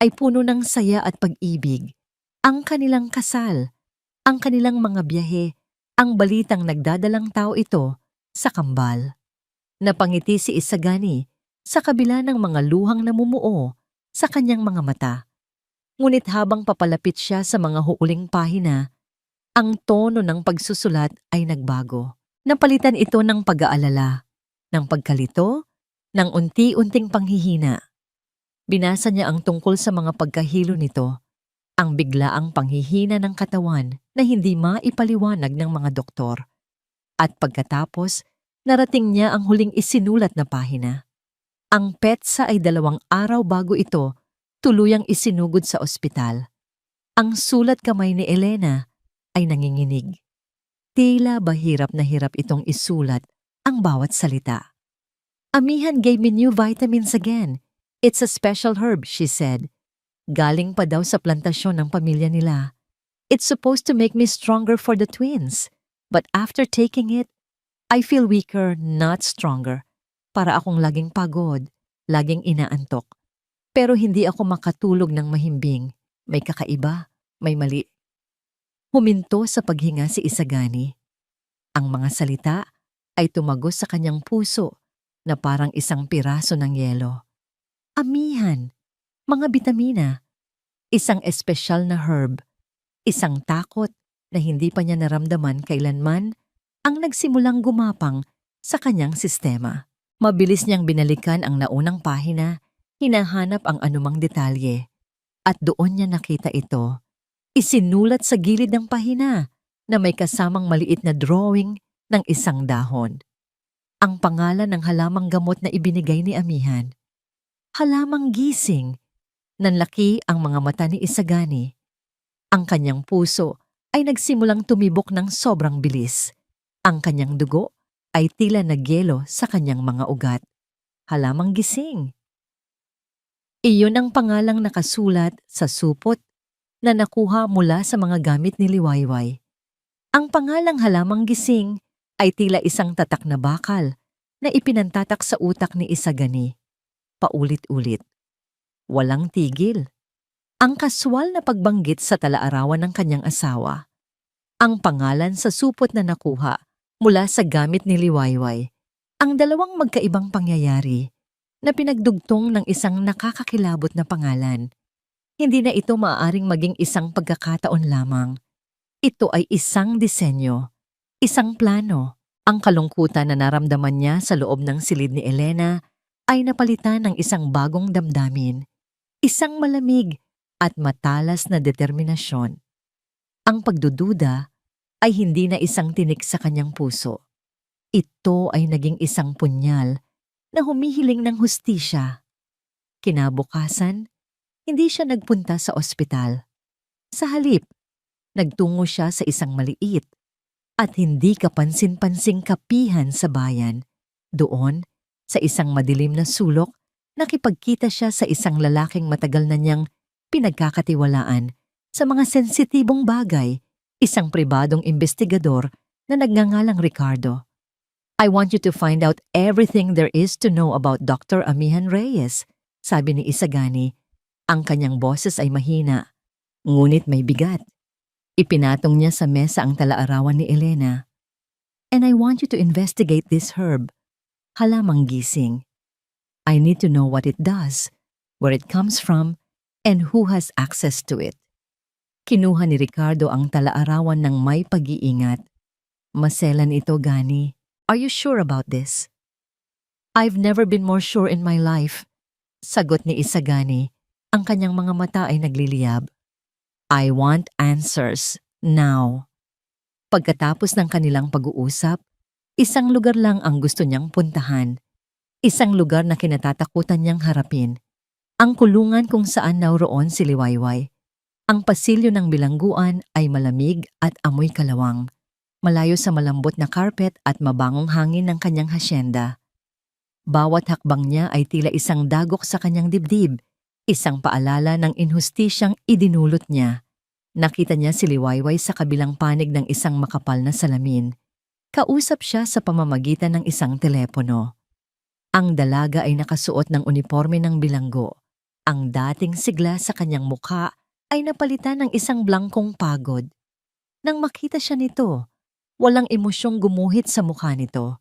ay puno ng saya at pag-ibig. Ang kanilang kasal, ang kanilang mga biyahe, ang balitang nagdadalang tao ito sa kambal. Napangiti si Isagani sa kabila ng mga luhang namumuo sa kanyang mga mata. Ngunit habang papalapit siya sa mga huuling pahina, ang tono ng pagsusulat ay nagbago. Napalitan ito ng pag-aalala, ng pagkalito, ng unti-unting panghihina. Binasa niya ang tungkol sa mga pagkahilo nito, ang biglaang panghihina ng katawan na hindi maipaliwanag ng mga doktor. At pagkatapos, narating niya ang huling isinulat na pahina. Ang petsa ay 2 araw bago ito tuluyang isinugod sa ospital. Ang sulat kamay ni Elena ay nanginginig. Tila ba hirap na hirap itong isulat ang bawat salita. Amihan gave me new vitamins again. It's a special herb, she said. Galing pa daw sa plantasyon ng pamilya nila. It's supposed to make me stronger for the twins. But after taking it, I feel weaker, not stronger. Para akong laging pagod, laging inaantok. Pero hindi ako makatulog ng mahimbing. May kakaiba, may mali. Huminto sa paghinga si Isagani. Ang mga salita ay tumagos sa kanyang puso na parang isang piraso ng yelo. Amihan, mga bitamina, isang espesyal na herb, isang takot na hindi pa niya naramdaman kailanman ang nagsimulang gumapang sa kanyang sistema. Mabilis niyang binalikan ang naunang pahina, hinahanap ang anumang detalye, at doon niya nakita ito. Isinulat sa gilid ng pahina na may kasamang maliit na drawing ng isang dahon. Ang pangalan ng halamang gamot na ibinigay ni Amihan. Halamang gising. Nanlaki ang mga mata ni Isagani. Ang kanyang puso ay nagsimulang tumibok ng sobrang bilis. Ang kanyang dugo ay tila nagyelo sa kanyang mga ugat. Halamang gising. Iyon ang pangalang nakasulat sa supot na nakuha mula sa mga gamit ni Liwayway. Ang pangalang halamang gising ay tila isang tatak na bakal na ipinantatak sa utak ni Isagani. Paulit-ulit. Walang tigil. Ang kaswal na pagbanggit sa talaarawan ng kanyang asawa. Ang pangalan sa supot na nakuha mula sa gamit ni Liwayway. Ang dalawang magkaibang pangyayari na pinagdugtong ng isang nakakakilabot na pangalan. Hindi na ito maaaring maging isang pagkakataon lamang. Ito ay isang disenyo, isang plano. Ang kalungkutan na naramdaman niya sa loob ng silid ni Elena ay napalitan ng isang bagong damdamin, isang malamig at matalas na determinasyon. Ang pagdududa ay hindi na isang tinik sa kanyang puso. Ito ay naging isang punyal na humihiling ng hustisya. Kinabukasan, hindi siya nagpunta sa ospital. Sa halip, nagtungo siya sa isang maliit at hindi kapansin-pansing kapihan sa bayan. Doon, sa isang madilim na sulok, nakipagkita siya sa isang lalaking matagal na niyang pinagkakatiwalaan sa mga sensitibong bagay, isang pribadong investigador na nagngangalang Ricardo. I want you to find out everything there is to know about Dr. Amihan Reyes, sabi ni Isagani. Ang kanyang boses ay mahina, ngunit may bigat. Ipinatong niya sa mesa ang talaarawan ni Elena. And I want you to investigate this herb, halamang gising. I need to know what it does, where it comes from, and who has access to it. Kinuha ni Ricardo ang talaarawan ng may pag-iingat. Maselan ito, Gani. Are you sure about this? I've never been more sure in my life, sagot ni Isagani. Ang kanyang mga mata ay nagliliyab. I want answers, now. Pagkatapos ng kanilang pag-uusap, isang lugar lang ang gusto niyang puntahan. Isang lugar na kinatatakutan niyang harapin. Ang kulungan kung saan naroon si Liwayway. Ang pasilyo ng bilangguan ay malamig at amoy kalawang. malayo sa malambot na carpet at mabangong hangin ng kanyang hasyenda. Bawat hakbang niya ay tila isang dagok sa kanyang dibdib, isang paalala ng inhustisyang idinulot niya. Nakita niya si Liwayway sa kabilang panig ng isang makapal na salamin. Kausap siya sa pamamagitan ng isang telepono. Ang dalaga ay nakasuot ng uniforme ng bilanggo. Ang dating sigla sa kanyang mukha ay napalitan ng isang blangkong pagod. Nang makita siya nito, walang emosyong gumuhit sa mukha nito.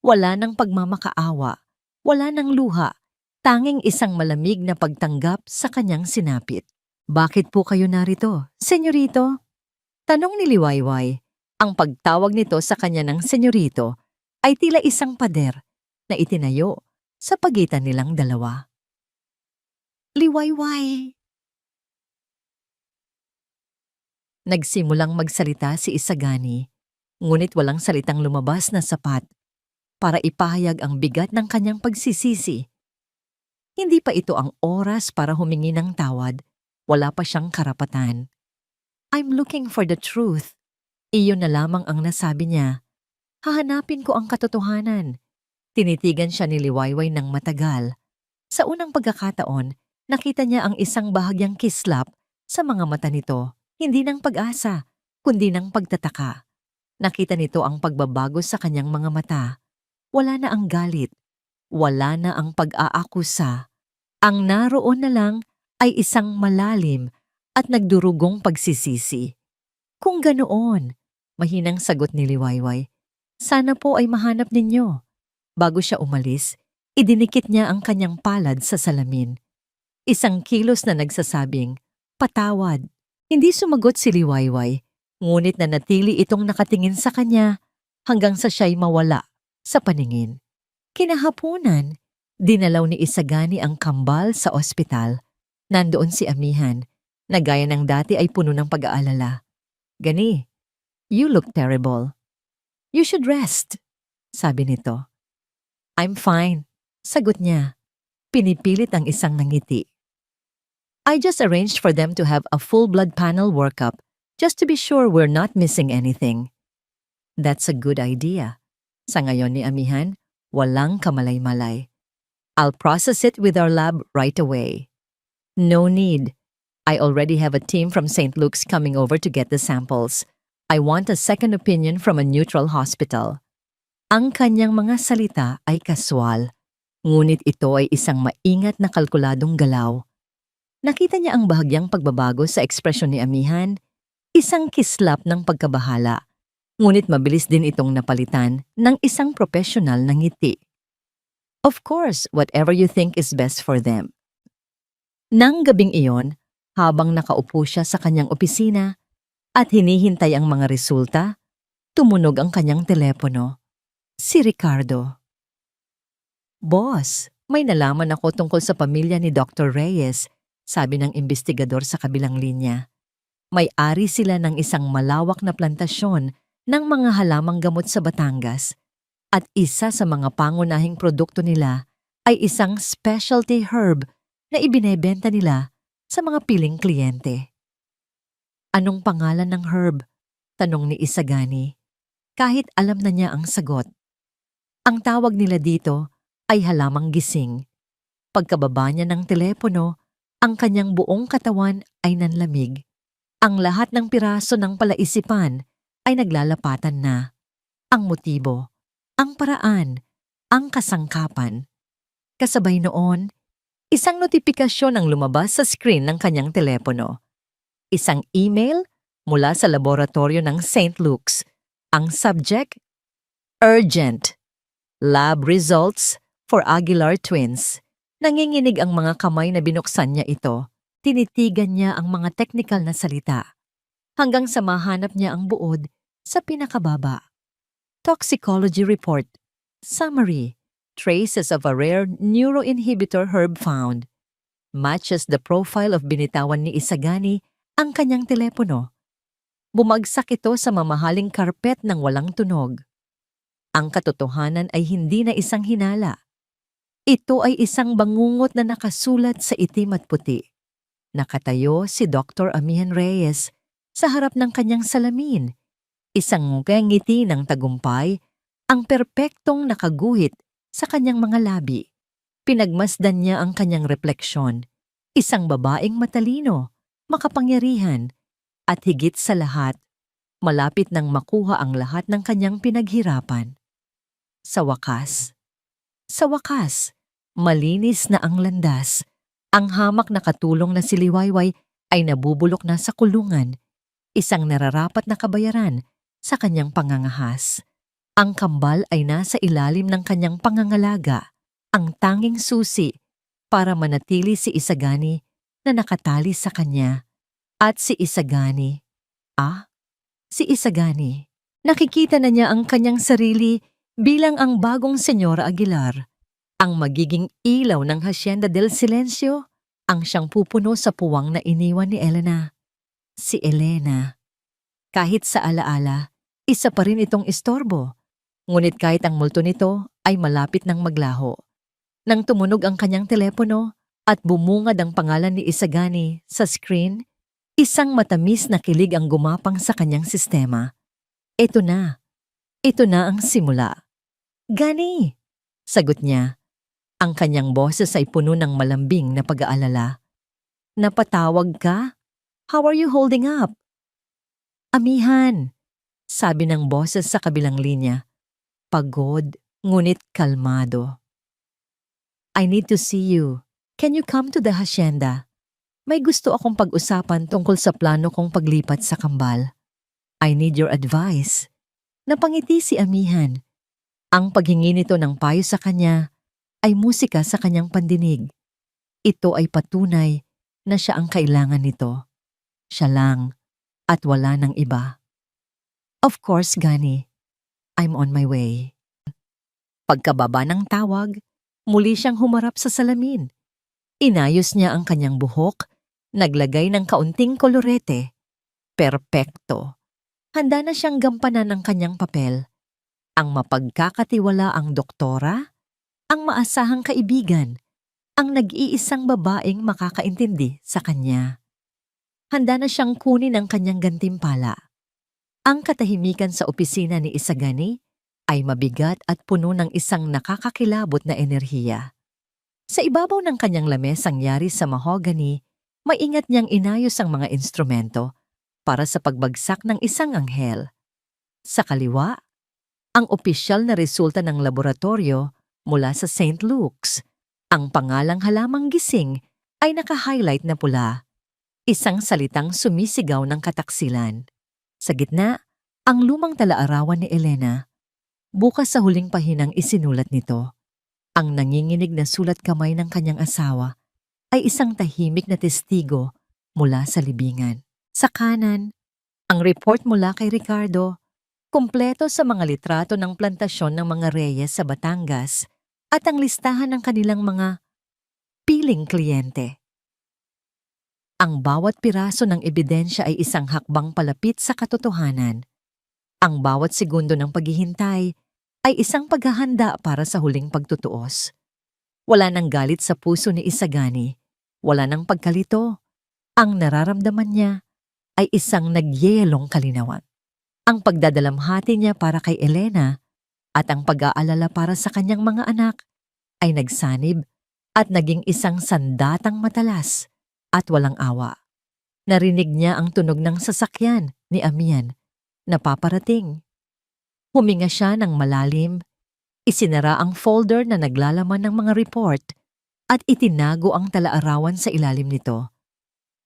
Wala ng pagmamakaawa, wala ng luha, tanging isang malamig na pagtanggap sa kanyang sinapit. "Bakit po kayo narito, senyorito?" Tanong ni Liwayway. Ang pagtawag nito sa kanya ng senyorito ay tila isang pader na itinayo sa pagitan nilang dalawa. "Liwayway!" Nagsimulang magsalita si Isagani, ngunit walang salitang lumabas na sapat para ipahayag ang bigat ng kanyang pagsisisi. Hindi pa ito ang oras para humingi ng tawad. Wala pa siyang karapatan. "I'm looking for the truth." Iyon na lamang ang nasabi niya. "Hahanapin ko ang katotohanan." Tinitigan siya ni Liwayway ng matagal. Sa unang pagkakataon, nakita niya ang isang bahagyang kislap sa mga mata nito, hindi ng pag-asa, kundi ng pagtataka. Nakita nito ang pagbabago sa kanyang mga mata. Wala na ang galit. Wala na ang pag-aakusa. Ang naroon na lang ay isang malalim at nagdurugong pagsisisi. "Kung ganoon," mahinang sagot ni Liwayway, "sana po ay mahanap ninyo." Bago siya umalis, idinikit niya ang kanyang palad sa salamin. Isang kilos na nagsasabing, "Patawad." Hindi sumagot si Liwayway, ngunit nanatili itong nakatingin sa kanya hanggang sa siya'y mawala sa paningin. Kinahaponan, dinalaw ni Isagani ang kambal sa ospital. Nandoon si Amihan, na gaya ng dati ay puno ng pag-aalala. "Gani, you look terrible. You should rest," sabi nito. "I'm fine," sagot niya. Pinipilit ang isang nangiti. "I just arranged for them to have a full blood panel workup just to be sure we're not missing anything." "That's a good idea." Sa ngayon ni Amihan, walang kamalay-malay. "I'll process it with our lab right away." "No need. I already have a team from St. Luke's coming over to get the samples. I want a second opinion from a neutral hospital." Ang kanyang mga salita ay kaswal, ngunit ito ay isang maingat na kalkuladong galaw. Nakita niya ang bahagyang pagbabago sa ekspresyon ni Amihan, isang kislap ng pagkabahala, ngunit mabilis din itong napalitan ng isang profesional na ngiti. "Of course, whatever you think is best for them." Nang gabing iyon, habang nakaupo siya sa kanyang opisina at hinihintay ang mga resulta, tumunog ang kanyang telepono. Si Ricardo. "Boss, may nalaman ako tungkol sa pamilya ni Dr. Reyes," sabi ng investigador sa kabilang linya. May-ari sila ng isang malawak na plantasyon ng mga halamang gamot sa Batangas at isa sa mga pangunahing produkto nila ay isang specialty herb na ibinebenta nila sa mga piling kliyente. "Anong pangalan ng herb?" tanong ni Isagani, kahit alam na niya ang sagot. Ang tawag nila dito ay halamang gising. Pagkababa niya ng telepono, ang kanyang buong katawan ay nanlamig. Ang lahat ng piraso ng palaisipan ay naglalapatan na. Ang motibo, ang paraan, ang kasangkapan. Kasabay noon, isang notifikasyon ang lumabas sa screen ng kanyang telepono. Isang email mula sa laboratorio ng St. Luke's. Ang subject, "Urgent. Lab results for Aguilar twins." Nanginginig ang mga kamay na binuksan niya ito. Tinitigan niya ang mga teknikal na salita, hanggang sa mahanap niya ang buod sa pinakababa. Toxicology report. Summary. Traces of a rare neuroinhibitor herb found. Matches the profile of binitawan ni Isagani ang kanyang telepono. Bumagsak ito sa mamahaling karpet ng walang tunog. Ang katotohanan ay hindi na isang hinala. Ito ay isang bangungot na nakasulat sa itim at puti. Nakatayo si Dr. Amihan Reyes sa harap ng kanyang salamin, Isang ngiti ng tagumpay, ang perpektong nakaguhit sa kanyang mga labi. Pinagmasdan niya ang kanyang refleksyon. Isang babaeng matalino, makapangyarihan, at higit sa lahat, malapit nang makuha ang lahat ng kanyang pinaghirapan. Sa wakas, malinis na ang landas. Ang hamak na katulong na si Liwayway ay nabubulok na sa kulungan, isang nararapat na kabayaran sa kanyang pangangahas. Ang kambal ay nasa ilalim ng kanyang pangangalaga, ang tanging susi para manatili si Isagani na nakatali sa kanya. At si Isagani, nakikita na niya ang kanyang sarili bilang ang bagong Senyora Aguilar, ang magiging ilaw ng Hacienda del Silencio, ang siyang pupuno sa puwang na iniwan ni Elena. Si Elena. Kahit sa alaala, isa pa rin itong istorbo. Ngunit kahit ang multo nito ay malapit ng maglaho. Nang tumunog ang kanyang telepono at bumungad ang pangalan ni Isagani sa screen, isang matamis na kilig ang gumapang sa kanyang sistema. Ito na ang simula. Gani, sagot niya. Ang kanyang boses ay puno ng malambing na pag-aalala. Napatawag ka? How are you holding up? Amihan, sabi ng boses sa kabilang linya. Pagod, ngunit kalmado. I need to see you. Can you come to the hacienda? May gusto akong pag-usapan tungkol sa plano kong paglipat sa kambal. I need your advice. Napangiti si Amihan. Ang paghingi nito ng payo sa kanya ay musika sa kanyang pandinig. Ito ay patunay na siya ang kailangan nito. Siya lang at wala ng iba. Of course, Gani. I'm on my way. Pagkababa ng tawag, muli siyang humarap sa salamin. Inayos niya ang kanyang buhok, naglagay ng kaunting kolorete. Perpekto. Handa na siyang gampanan ang kanyang papel. Ang mapagkakatiwala ang doktora, ang maasahang kaibigan, ang nag-iisang babaeng makakaintindi sa kanya. Handa na siyang kunin ang kanyang gantimpala. Ang katahimikan sa opisina ni Isagani ay mabigat at puno ng isang nakakakilabot na enerhiya. Sa ibabaw ng kanyang lamesang yari sa mahogany, maingat niyang inayos ang mga instrumento para sa pagbagsak ng isang anghel. Sa kaliwa, ang opisyal na resulta ng laboratorio mula sa St. Luke's. Ang pangalang halamang gising ay naka-highlight na pula. Isang salitang sumisigaw ng kataksilan. Sa gitna, ang lumang talaarawan ni Elena. Bukas sa huling pahinang isinulat nito. Ang nanginginig na sulat kamay ng kanyang asawa ay isang tahimik na testigo mula sa libingan. Sa kanan, ang report mula kay Ricardo, kumpleto sa mga litrato ng plantasyon ng mga Reyes sa Batangas at ang listahan ng kanilang mga piling kliyente. Ang bawat piraso ng ebidensya ay isang hakbang palapit sa katotohanan. Ang bawat segundo ng paghihintay ay isang paghahanda para sa huling pagtutuos. Wala nang galit sa puso ni Isagani, wala nang pagkalito. Ang nararamdaman niya ay isang nagyelong kalinawan. Ang pagdadalamhati niya para kay Elena at ang pag-aalala para sa kanyang mga anak ay nagsanib at naging isang sandatang matalas at walang awa. Narinig niya ang tunog ng sasakyan ni Amihan na paparating. Huminga siya ng malalim, isinara ang folder na naglalaman ng mga report at itinago ang talaarawan sa ilalim nito.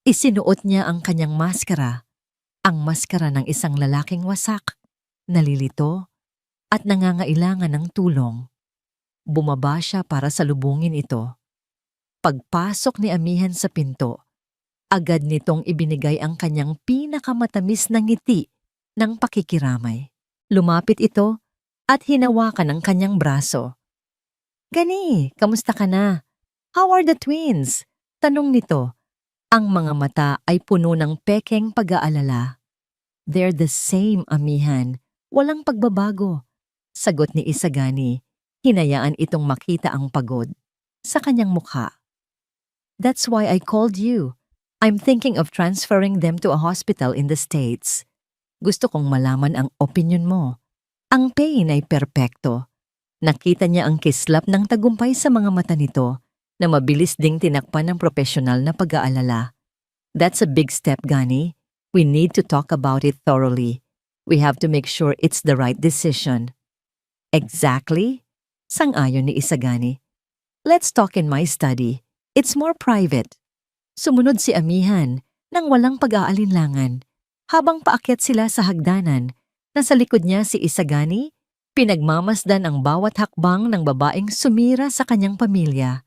Isinuot niya ang kanyang maskara, ang maskara ng isang lalaking wasak, nalilito at nangangailangan ng tulong. Bumaba siya para salubungin ito. Pagpasok ni Amihan sa pinto, agad nitong ibinigay ang kanyang pinakamatamis na ngiti ng pakikiramay. Lumapit ito at hinawakan ang kanyang braso. Gani, kamusta ka na? How are the twins? Tanong nito. Ang mga mata ay puno ng pekeng pag-aalala. They're the same, Amihan. Walang pagbabago. Sagot ni Isagani. Hinayaan itong makita ang pagod sa kanyang mukha. That's why I called you. I'm thinking of transferring them to a hospital in the States. Gusto kong malaman ang opinyon mo. Ang pain ay perpekto. Nakita niya ang kislap ng tagumpay sa mga mata nito na mabilis ding tinakpan ng profesional na pag-aalala. That's a big step, Gani. We need to talk about it thoroughly. We have to make sure it's the right decision. Exactly? Sang-ayon ni Isagani. Let's talk in my study. It's more private. Sumunod si Amihan nang walang pag-aalinlangan. Habang paakyat sila sa hagdanan, nasa likod niya si Isagani, pinagmamasdan ang bawat hakbang ng babaeng sumira sa kanyang pamilya.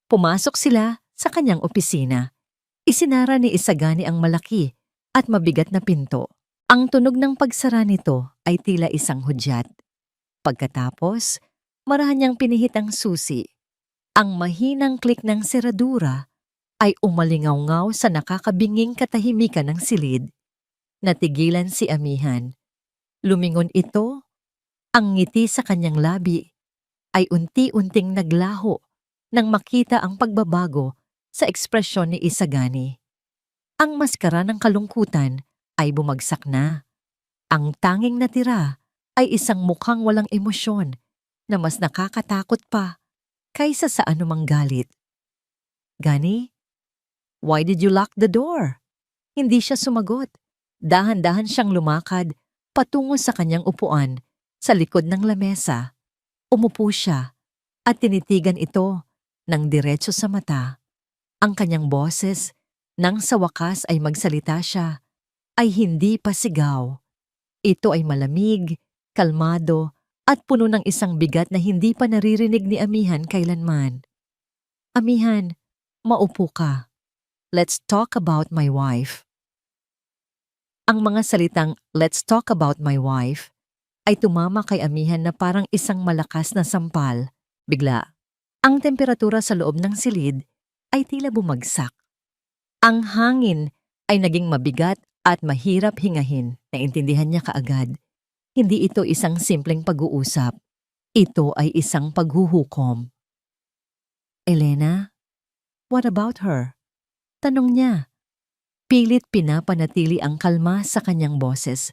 Pumasok sila sa kanyang opisina. Isinara ni Isagani ang malaki at mabigat na pinto. Ang tunog ng pagsara nito ay tila isang hudyat. Pagkatapos, marahan niyang pinihit ang susi. Ang mahinang klik ng seradura ay umalingaw-ngaw sa nakakabinging katahimikan ng silid. Natigilan si Amihan. Lumingon ito. Ang ngiti sa kanyang labi ay unti-unting naglaho nang makita ang pagbabago sa ekspresyon ni Isagani. Ang maskara ng kalungkutan ay bumagsak na. Ang tanging natira ay isang mukhang walang emosyon na mas nakakatakot pa kaysa sa anumang galit. Gani, why did you lock the door? Hindi siya sumagot. Dahan-dahan siyang lumakad patungo sa kanyang upuan sa likod ng lamesa. Umupo siya at tinitigan ito ng diretso sa mata. Ang kanyang boses, nang sa wakas ay magsalita siya, ay hindi pa sigaw. Ito ay malamig, kalmado, at puno ng isang bigat na hindi pa naririnig ni Amihan kailanman. Amihan, maupo ka. Let's talk about my wife. Ang mga salitang "let's talk about my wife" ay tumama kay Amihan na parang isang malakas na sampal. Bigla, ang temperatura sa loob ng silid ay tila bumagsak. Ang hangin ay naging mabigat at mahirap hingahin. Naintindihan niya kaagad. Hindi ito isang simpleng pag-uusap. Ito ay isang paghuhukom. Elena, what about her? Tanong niya. Pilit pinapanatili ang kalma sa kanyang boses,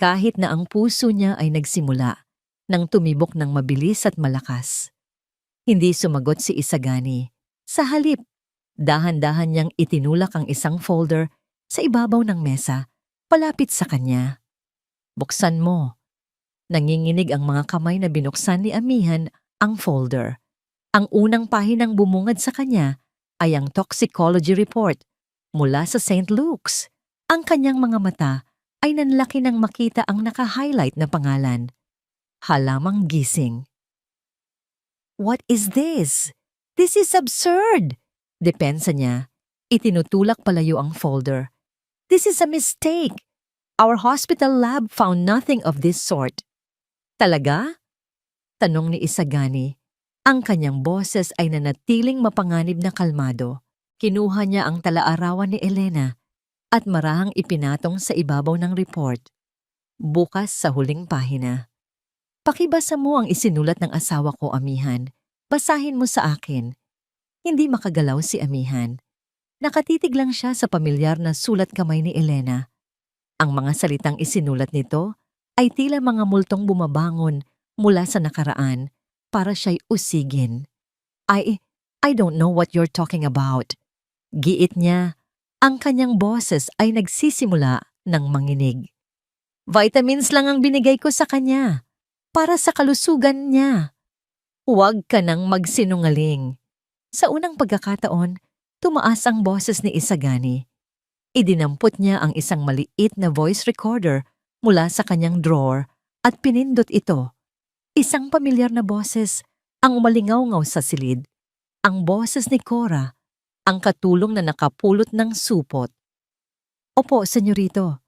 kahit na ang puso niya ay nagsimula nang tumibok ng mabilis at malakas. Hindi sumagot si Isagani. Sa halip, dahan-dahan niyang itinulak ang isang folder sa ibabaw ng mesa, palapit sa kanya. Buksan mo. Nanginginig ang mga kamay na binuksan ni Amihan ang folder. Ang unang pahinang bumungad sa kanya ay ang toxicology report mula sa St. Luke's. Ang kanyang mga mata ay nanlaki nang makita ang naka-highlight na pangalan. Halamang gising. What is this? This is absurd! Depensa niya. Itinutulak palayo ang folder. This is a mistake. Our hospital lab found nothing of this sort. Talaga? Tanong ni Isagani. Ang kanyang boses ay nanatiling mapanganib na kalmado. Kinuha niya ang talaarawan ni Elena at marahang ipinatong sa ibabaw ng report. Bukas sa huling pahina. Pakibasa mo ang isinulat ng asawa ko, Amihan. Basahin mo sa akin. Hindi makagalaw si Amihan. Nakatitig lang siya sa pamilyar na sulat kamay ni Elena. Ang mga salitang isinulat nito ay tila mga multong bumabangon mula sa nakaraan para siya'y usigin. I don't know what you're talking about. Giit niya, ang kanyang boses ay nagsisimula ng manginig. Vitamins lang ang binigay ko sa kanya para sa kalusugan niya. Huwag ka nang magsinungaling. Sa unang pagkakataon, tumaas ang boses ni Isagani. Idinampot niya ang isang maliit na voice recorder mula sa kanyang drawer at pinindot ito. Isang pamilyar na boses ang umalingaw-ngaw sa silid. Ang boses ni Cora, ang katulong na nakapulot ng supot. Opo, senyorito.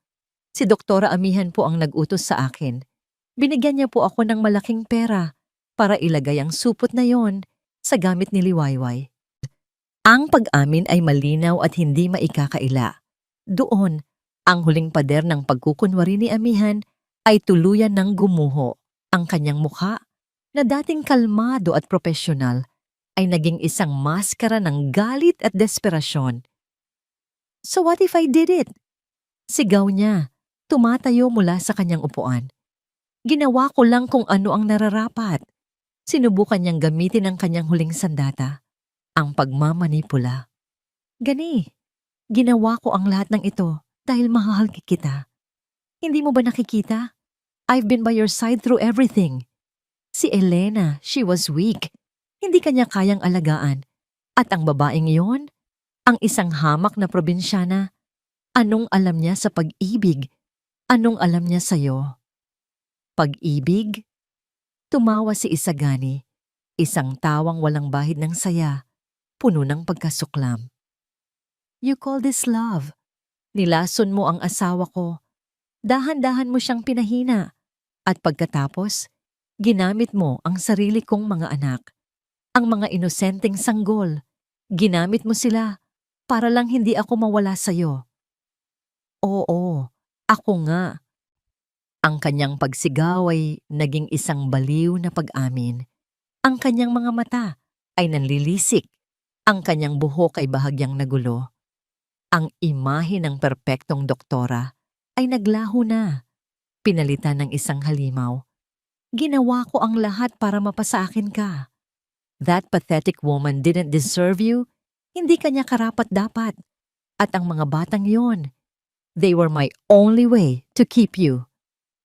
Si Doktora Amihan po ang nag-utos sa akin. Binigyan niya po ako ng malaking pera para ilagay ang supot na yon sa gamit ni Liwayway. Ang pag-amin ay malinaw at hindi maikakaila. Doon, ang huling pader ng pagkukunwari ni Amihan ay tuluyan ng gumuho. Ang kanyang mukha, na dating kalmado at propesyonal, ay naging isang maskara ng galit at desperasyon. So what if I did it? Sigaw niya, Tumatayo mula sa kanyang upuan. Ginawa ko lang kung ano ang nararapat. Sinubukan niyang gamitin ang kanyang huling sandata, ang pagmamanipula. Gani, ginawa ko ang lahat ng ito dahil mahal kita. Hindi mo ba nakikita? I've been by your side through everything. Si Elena, she was weak. Hindi kanya kayang alagaan. At ang babaeng iyon, ang isang hamak na probinsyana, anong alam niya sa pag-ibig? Anong alam niya sa'yo? Pag-ibig? Tumawa si Isagani, isang tawang walang bahid ng saya, puno ng pagkasuklam. You call this love? Nilason mo ang asawa ko. Dahan-dahan mo siyang pinahina. At pagkatapos, ginamit mo ang sarili kong mga anak. Ang mga inosenteng sanggol. Ginamit mo sila para lang hindi ako mawala sa'yo. Oo, ako nga. Ang kanyang pagsigaw ay naging isang baliw na pag-amin. Ang kanyang mga mata ay nanlilisik. Ang kanyang buhok ay bahagyang nagulo. Ang imahe ng perpektong doktora ay naglaho na. Pinalitan ng isang halimaw. Ginawa ko ang lahat para mapasaakin ka. That pathetic woman didn't deserve you. Hindi kanya karapat-dapat. At ang mga batang yon, they were my only way to keep you.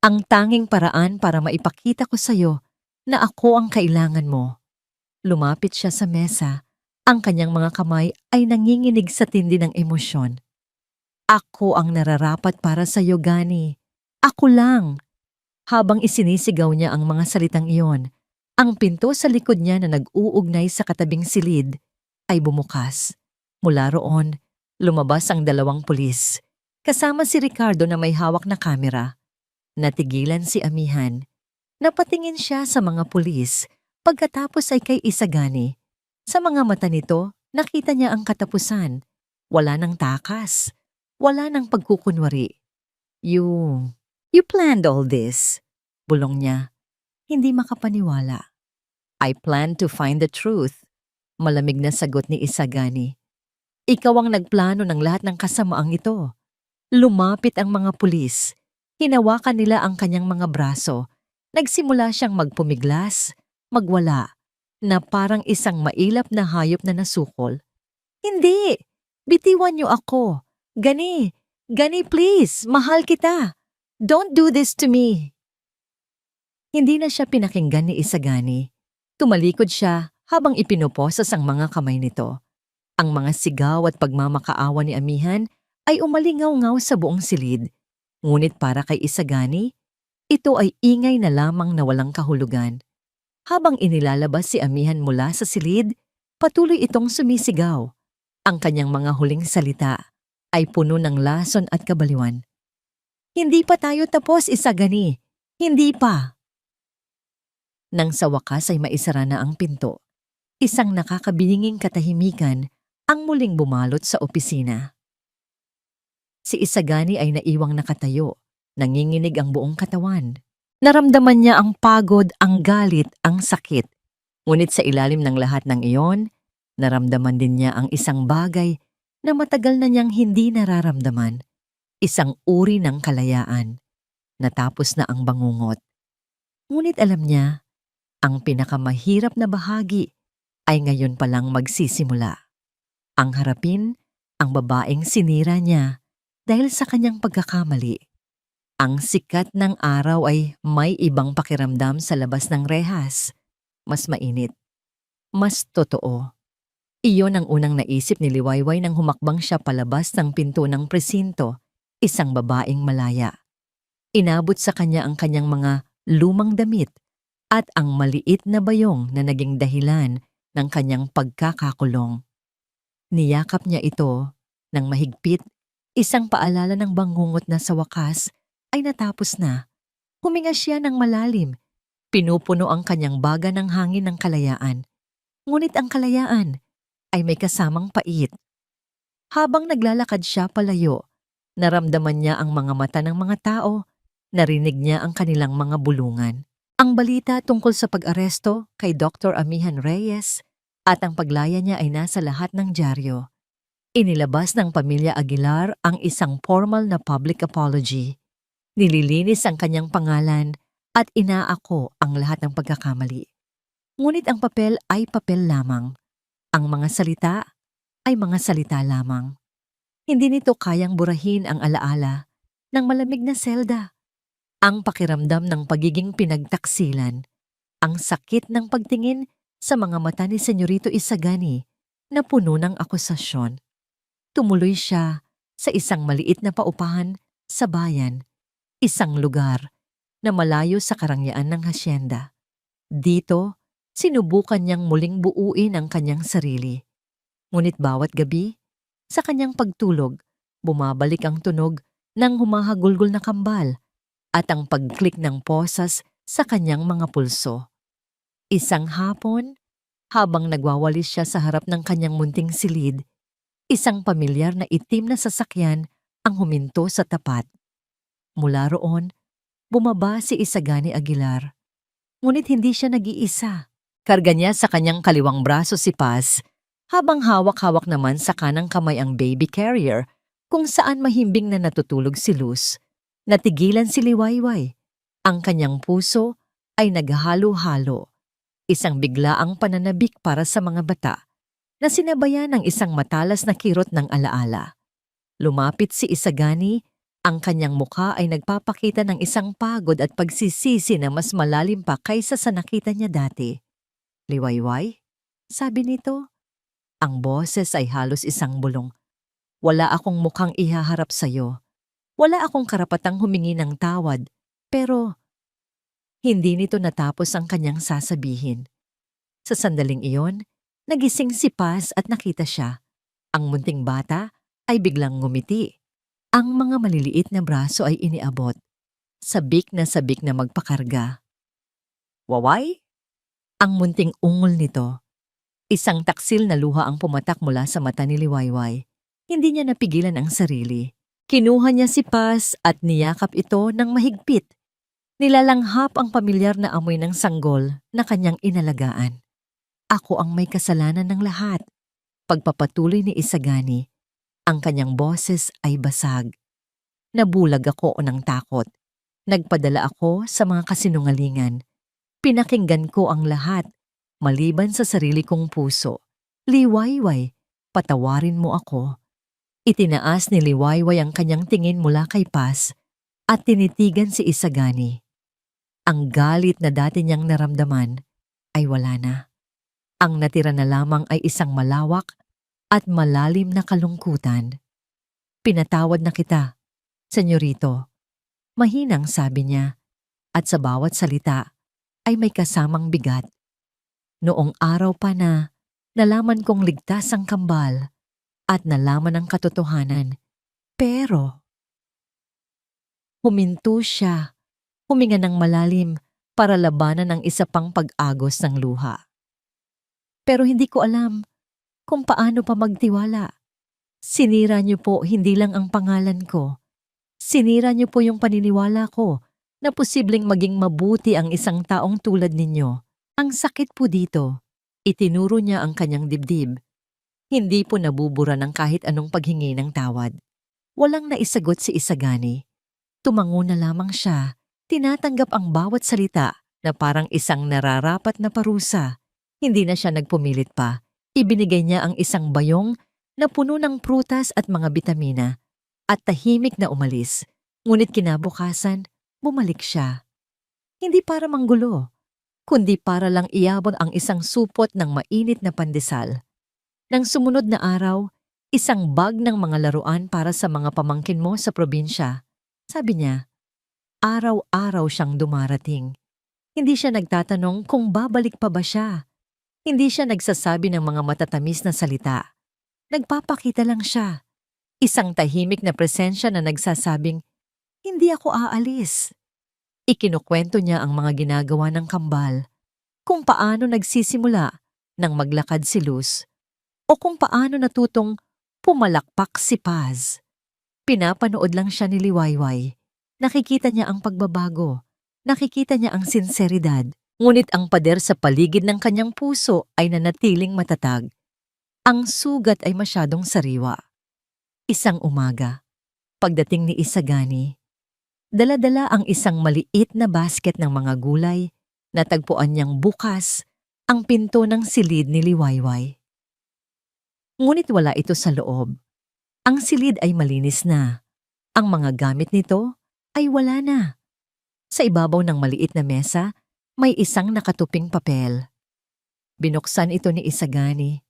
Ang tanging paraan para maipakita ko sa'yo na ako ang kailangan mo. Lumapit siya sa mesa. Ang kanyang mga kamay ay nanginginig sa tindi ng emosyon. Ako ang nararapat para sa'yo, Gani. Ako lang. Habang isinisigaw niya ang mga salitang iyon, ang pinto sa likod niya na nag-uugnay sa katabing silid ay bumukas. Mula roon, lumabas ang dalawang pulis. Kasama si Ricardo na may hawak na kamera. Natigilan si Amihan. Napatingin siya sa mga pulis, pagkatapos ay kay Isagani. Sa mga mata nito, nakita niya ang katapusan. Wala nang takas. Wala nang pagkukunwari. You planned all this, bulong niya. Hindi makapaniwala. I planned to find the truth, malamig na sagot ni Isagani. Ikaw ang nagplano ng lahat ng kasamaang ito. Lumapit ang mga pulis. Hinawakan nila ang kanyang mga braso. Nagsimula siyang magpumiglas, magwala, na parang isang mailap na hayop na nasukol. Hindi! Bitiwan niyo ako! Gani! Gani please! Mahal kita! Don't do this to me! Hindi na siya pinakinggan ni Isagani. Tumalikod siya habang ipinuposas ang mga kamay nito. Ang mga sigaw at pagmamakaawa ni Amihan ay umalingaw-ngaw sa buong silid. Ngunit para kay Isagani, ito ay ingay na lamang na walang kahulugan. Habang inilalabas si Amihan mula sa silid, patuloy itong sumisigaw. Ang kanyang mga huling salita ay puno ng lason at kabaliwan. Hindi pa tayo tapos, Isagani. Hindi pa. Nang sa wakas ay maisara na ang pinto, isang nakakabinging katahimikan ang muling bumalot sa opisina. Si Isagani ay naiwang nakatayo, nanginginig ang buong katawan. Naramdaman niya ang pagod, ang galit, ang sakit. Ngunit sa ilalim ng lahat ng iyon, naramdaman din niya ang isang bagay na matagal na niyang hindi nararamdaman. Isang uri ng kalayaan. Natapos na ang bangungot. Ngunit alam niya, ang pinakamahirap na bahagi ay ngayon palang magsisimula. Ang harapin, ang babaeng sinira niya dahil sa kanyang pagkakamali. Ang sikat ng araw ay may ibang pakiramdam sa labas ng rehas. Mas mainit. Mas totoo. Iyon ang unang naisip ni Liwayway nang humakbang siya palabas ng pinto ng presinto, isang babaeng malaya. Inabot sa kanya ang kanyang mga lumang damit at ang maliit na bayong na naging dahilan ng kanyang pagkakakulong. Niyakap niya ito ng mahigpit, isang paalala ng bangungot na sa wakas ay natapos na. Huminga siya ng malalim. Pinupuno ang kanyang baga ng hangin ng kalayaan. Ngunit ang kalayaan ay may kasamang pait. Habang naglalakad siya palayo, naramdaman niya ang mga mata ng mga tao, narinig niya ang kanilang mga bulungan. Ang balita tungkol sa pag-aresto kay Dr. Amihan Reyes at ang paglaya niya ay nasa lahat ng dyaryo. Inilabas ng pamilya Aguilar ang isang formal na public apology. Nililinis ang kanyang pangalan at inaako ang lahat ng pagkakamali. Ngunit ang papel ay papel lamang. Ang mga salita ay mga salita lamang. Hindi nito kayang burahin ang alaala ng malamig na selda. Ang pakiramdam ng pagiging pinagtaksilan, ang sakit ng pagtingin sa mga mata ni Senyorito Isagani na puno ng akusasyon. Tumuloy siya sa isang maliit na paupahan sa bayan, isang lugar na malayo sa karangyaan ng hasyenda. Dito, sinubukan niyang muling buuin ang kanyang sarili. Ngunit bawat gabi, sa kanyang pagtulog, bumabalik ang tunog ng humahagulgol na kambal at ang pag-click ng posas sa kanyang mga pulso. Isang hapon, habang nagwawalis siya sa harap ng kanyang munting silid, isang pamilyar na itim na sasakyan ang huminto sa tapat. Mula roon, bumaba si Isagani Aguilar. Ngunit hindi siya nag-iisa. Karga niya sa kanyang kaliwang braso si Paz, habang hawak-hawak naman sa kanang kamay ang baby carrier kung saan mahimbing na natutulog si Luz. Natigilan si Liwayway. Ang kanyang puso ay naghalo-halo. Isang biglaang pananabik para sa mga bata na sinabayan ng isang matalas na kirot ng alaala. Lumapit si Isagani, ang kanyang mukha ay nagpapakita ng isang pagod at pagsisisi na mas malalim pa kaysa sa nakita niya dati. Liwayway, sabi nito. Ang boses ay halos isang bulong. Wala akong mukhang ihaharap sa'yo. Wala akong karapatang humingi ng tawad, pero hindi nito natapos ang kanyang sasabihin. Sa sandaling iyon, nagising si Paz at nakita siya. Ang munting bata ay biglang ngumiti. Ang mga maliliit na braso ay iniabot. Sabik na magpakarga. Waway? Ang munting ungol nito. Isang taksil na luha ang pumatak mula sa mata ni Liwayway. Hindi niya napigilan ang sarili. Kinuha niya si Paz at niyakap ito ng mahigpit. Nilalanghap ang pamilyar na amoy ng sanggol na kanyang inalagaan. Ako ang may kasalanan ng lahat. Pagpapatuloy ni Isagani, ang kanyang boses ay basag. Nabulag ako ng takot. Nagpadala ako sa mga kasinungalingan. Pinakinggan ko ang lahat. Maliban sa sarili kong puso. Liwayway, patawarin mo ako. Itinaas ni Liwayway ang kanyang tingin mula kay Paz at tinitigan si Isagani. Ang galit na dati niyang naramdaman ay wala na. Ang natira na lamang ay isang malawak at malalim na kalungkutan. Pinatawad na kita, Senyorito. Mahinang sabi niya, at sa bawat salita ay may kasamang bigat. Noong araw pa na nalaman kong ligtas ang kambal at nalaman ang katotohanan. Pero huminto siya, huminga ng malalim para labanan ang isa pang pag-agos ng luha. Pero hindi ko alam kung paano pa magtiwala. Sinira niyo po hindi lang ang pangalan ko. Sinira niyo po yung paniniwala ko na posibleng maging mabuti ang isang taong tulad ninyo. Ang sakit po dito, itinuro niya ang kanyang dibdib. Hindi po nabubura ng kahit anong paghingi ng tawad. Walang naisagot si Isagani. Tumango na lamang siya, tinatanggap ang bawat salita na parang isang nararapat na parusa. Hindi na siya nagpumilit pa. Ibinigay niya ang isang bayong na puno ng prutas at mga bitamina at tahimik na umalis. Ngunit kinabukasan, bumalik siya. Hindi para manggulo, kundi para lang iabot ang isang supot ng mainit na pandesal. Nang sumunod na araw, isang bag ng mga laruan para sa mga pamangkin mo sa probinsya. Sabi niya, araw-araw siyang dumarating. Hindi siya nagtatanong kung babalik pa ba siya. Hindi siya nagsasabi ng mga matatamis na salita. Nagpapakita lang siya. Isang tahimik na presensya na nagsasabing, hindi ako aalis. Ikinukwento niya ang mga ginagawa ng kambal, kung paano nagsisimula nang maglakad si Luz, o kung paano natutong pumalakpak si Paz. Pinapanood lang siya ni Liwayway. Nakikita niya ang pagbabago. Nakikita niya ang sinseridad. Ngunit ang pader sa paligid ng kanyang puso ay nanatiling matatag. Ang sugat ay masyadong sariwa. Isang umaga, pagdating ni Isagani, Dala-dala ang isang maliit na basket ng mga gulay. Natagpuan niyang bukas ang pinto ng silid ni Liwayway. Ngunit wala ito sa loob. Ang silid ay malinis na. Ang mga gamit nito ay wala na. Sa ibabaw ng maliit na mesa, may isang nakatuping papel. Binuksan ito ni Isagani.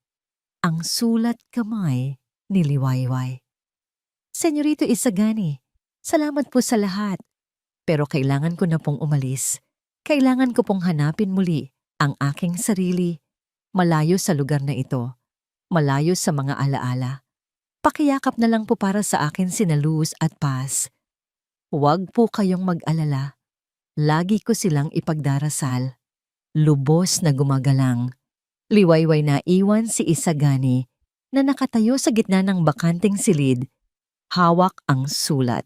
Ang sulat kamay ni Liwayway. Senyorito Isagani, salamat po sa lahat. Pero kailangan ko na pong umalis. Kailangan ko pong hanapin muli ang aking sarili. Malayo sa lugar na ito. Malayo sa mga alaala. Pakiyakap na lang po para sa akin sina Luz at Paz. Huwag po kayong mag-alala. Lagi ko silang ipagdarasal. Lubos na gumagalang. Liwayway na iwan si Isagani na nakatayo sa gitna ng bakanting silid. Hawak ang sulat.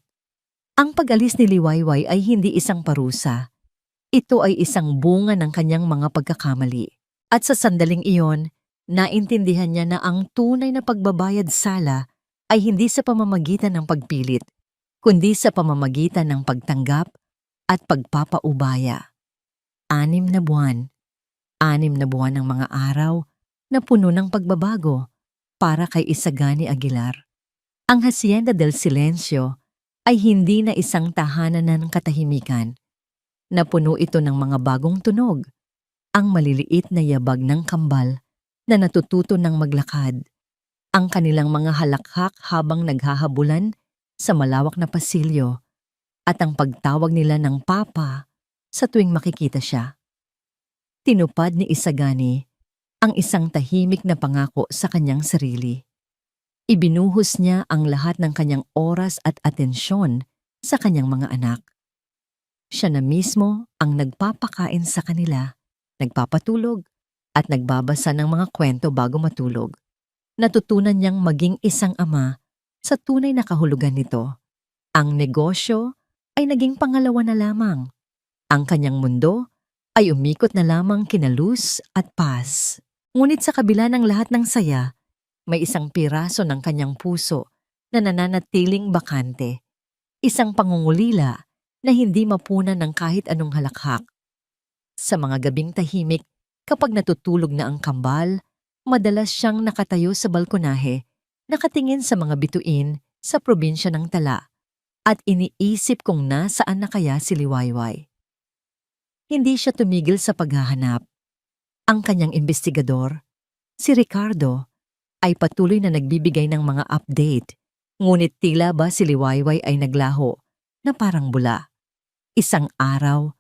Ang pag-alis ni Liwayway ay hindi isang parusa. Ito ay isang bunga ng kanyang mga pagkakamali. At sa sandaling iyon, naintindihan niya na ang tunay na pagbabayad sala ay hindi sa pamamagitan ng pagpilit, kundi sa pamamagitan ng pagtanggap at pagpapaubaya. 6 na buwan. 6 na buwan ng mga araw na puno ng pagbabago para kay Isagani Aguilar. Ang Hacienda del Silencio ay hindi na isang tahanan ng katahimikan. Napuno ito ng mga bagong tunog, ang maliliit na yabag ng kambal na natututo ng maglakad, ang kanilang mga halakhak habang naghahabulan sa malawak na pasilyo, at ang pagtawag nila ng papa sa tuwing makikita siya. Tinupad ni Isagani ang isang tahimik na pangako sa kanyang sarili. Ibinuhos niya ang lahat ng kanyang oras at atensyon sa kanyang mga anak. Siya na mismo ang nagpapakain sa kanila, nagpapatulog, at nagbabasa ng mga kwento bago matulog. Natutunan niyang maging isang ama sa tunay na kahulugan nito. Ang negosyo ay naging pangalawa na lamang. Ang kanyang mundo ay umikot na lamang kina Luz at Paz. Ngunit sa kabila ng lahat ng saya, may isang piraso ng kanyang puso na nananatiling bakante. Isang pangungulila na hindi mapunan ng kahit anong halakhak. Sa mga gabing tahimik, kapag natutulog na ang kambal, madalas siyang nakatayo sa balkonahe, nakatingin sa mga bituin sa probinsya ng Tala, at iniisip kung nasaan na kaya si Liwayway. Hindi siya tumigil sa paghahanap. Ang kanyang investigador, si Ricardo, ay patuloy na nagbibigay ng mga update, ngunit tila ba si Liwayway ay naglaho na parang bula. Isang araw,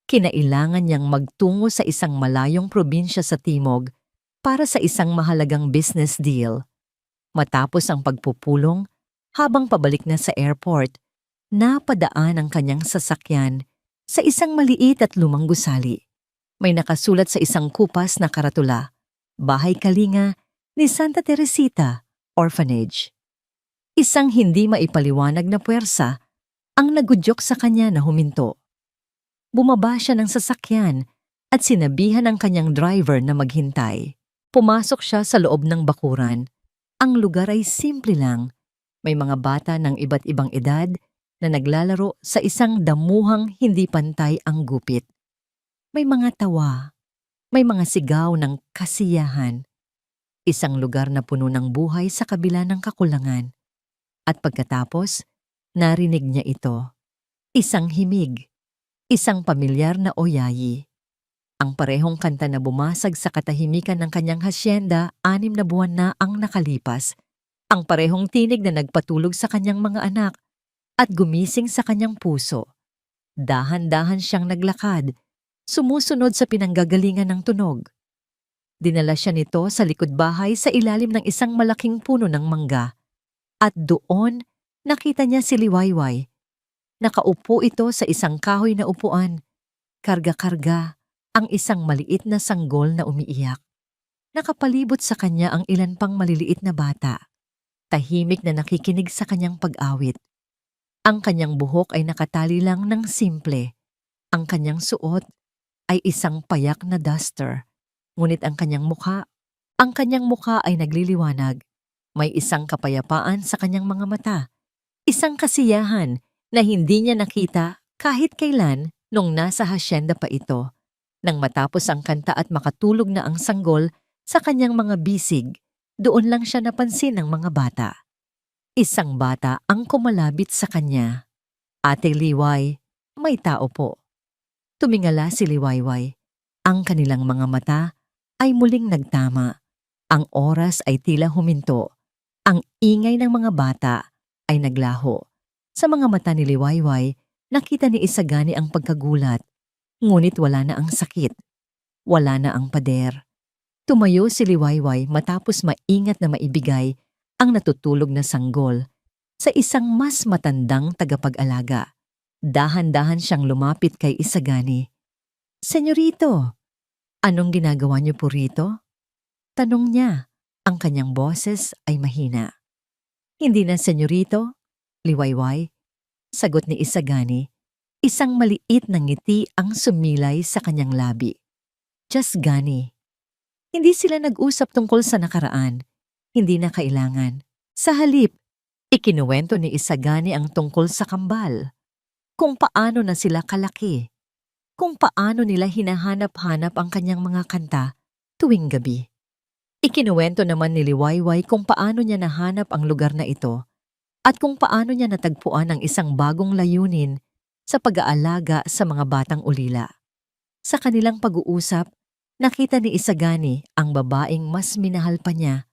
kinailangan niyang magtungo sa isang malayong probinsya sa timog para sa isang mahalagang business deal. Matapos ang pagpupulong, habang pabalik na sa airport, napadaan ang kanyang sasakyan sa isang maliit at lumang gusali. May nakasulat sa isang kupas na karatula, Bahay Kalinga ni Santa Teresita Orphanage. Isang hindi maipaliwanag na puwersa ang nagudyok sa kanya na huminto. Bumaba siya ng sasakyan at sinabihan ang kanyang driver na maghintay. Pumasok siya sa loob ng bakuran. Ang lugar ay simple lang. May mga bata ng iba't ibang edad na naglalaro sa isang damuhang hindi pantay ang gupit. May mga tawa, may mga sigaw ng kasiyahan. Isang lugar na puno ng buhay sa kabila ng kakulangan. At pagkatapos, narinig niya ito. Isang himig. Isang pamilyar na oyayi. Ang parehong kanta na bumasag sa katahimikan ng kanyang hasyenda 6 na buwan na ang nakalipas. Ang parehong tinig na nagpatulog sa kanyang mga anak at gumising sa kanyang puso. Dahan-dahan siyang naglakad, sumusunod sa pinanggagalingan ng tunog. Dinala siya nito sa likod bahay sa ilalim ng isang malaking puno ng mangga. At doon, nakita niya si Liwayway. Nakaupo ito sa isang kahoy na upuan. Karga-karga ang isang maliit na sanggol na umiiyak. Nakapalibot sa kanya ang ilan pang maliliit na bata. Tahimik na nakikinig sa kanyang pag-awit. Ang kanyang buhok ay nakatali lang ng simple. Ang kanyang suot ay isang payak na duster. Ngunit ang kanyang mukha ay nagliliwanag. May isang kapayapaan sa kanyang mga mata. Isang kasiyahan na hindi niya nakita kahit kailan nung nasa hasyenda pa ito. Nang matapos ang kanta at makatulog na ang sanggol sa kanyang mga bisig, doon lang siya napansin ng mga bata. Isang bata ang kumalabit sa kanya. Ate Liway, may tao po. Tumingala si Liwayway. Ang kanilang mga mata ay muling nagtama. Ang oras ay tila huminto. Ang ingay ng mga bata ay naglaho. Sa mga mata ni Liwayway, nakita ni Isagani ang pagkagulat. Ngunit wala na ang sakit. Wala na ang pader. Tumayo si Liwayway matapos maingat na maibigay ang natutulog na sanggol sa isang mas matandang tagapag-alaga. Dahan-dahan siyang lumapit kay Isagani. "Senyorito, anong ginagawa niyo po rito?" Tanong niya. Ang kanyang boses ay mahina. "Hindi na, senyorito, Liwayway," sagot ni Isagani. Isang maliit na ngiti ang sumilay sa kanyang labi. "Just Gani." Hindi sila nag-usap tungkol sa nakaraan. Hindi na kailangan. Sa halip, ikinuwento ni Isagani ang tungkol sa kambal. Kung paano na sila kalaki. Kung paano nila hinahanap-hanap ang kanyang mga kanta tuwing gabi. Ikinuwento naman ni Liwayway kung paano niya nahanap ang lugar na ito at kung paano niya natagpuan ang isang bagong layunin sa pag-aalaga sa mga batang ulila. Sa kanilang pag-uusap, nakita ni Isagani ang babaeng mas minahal pa niya.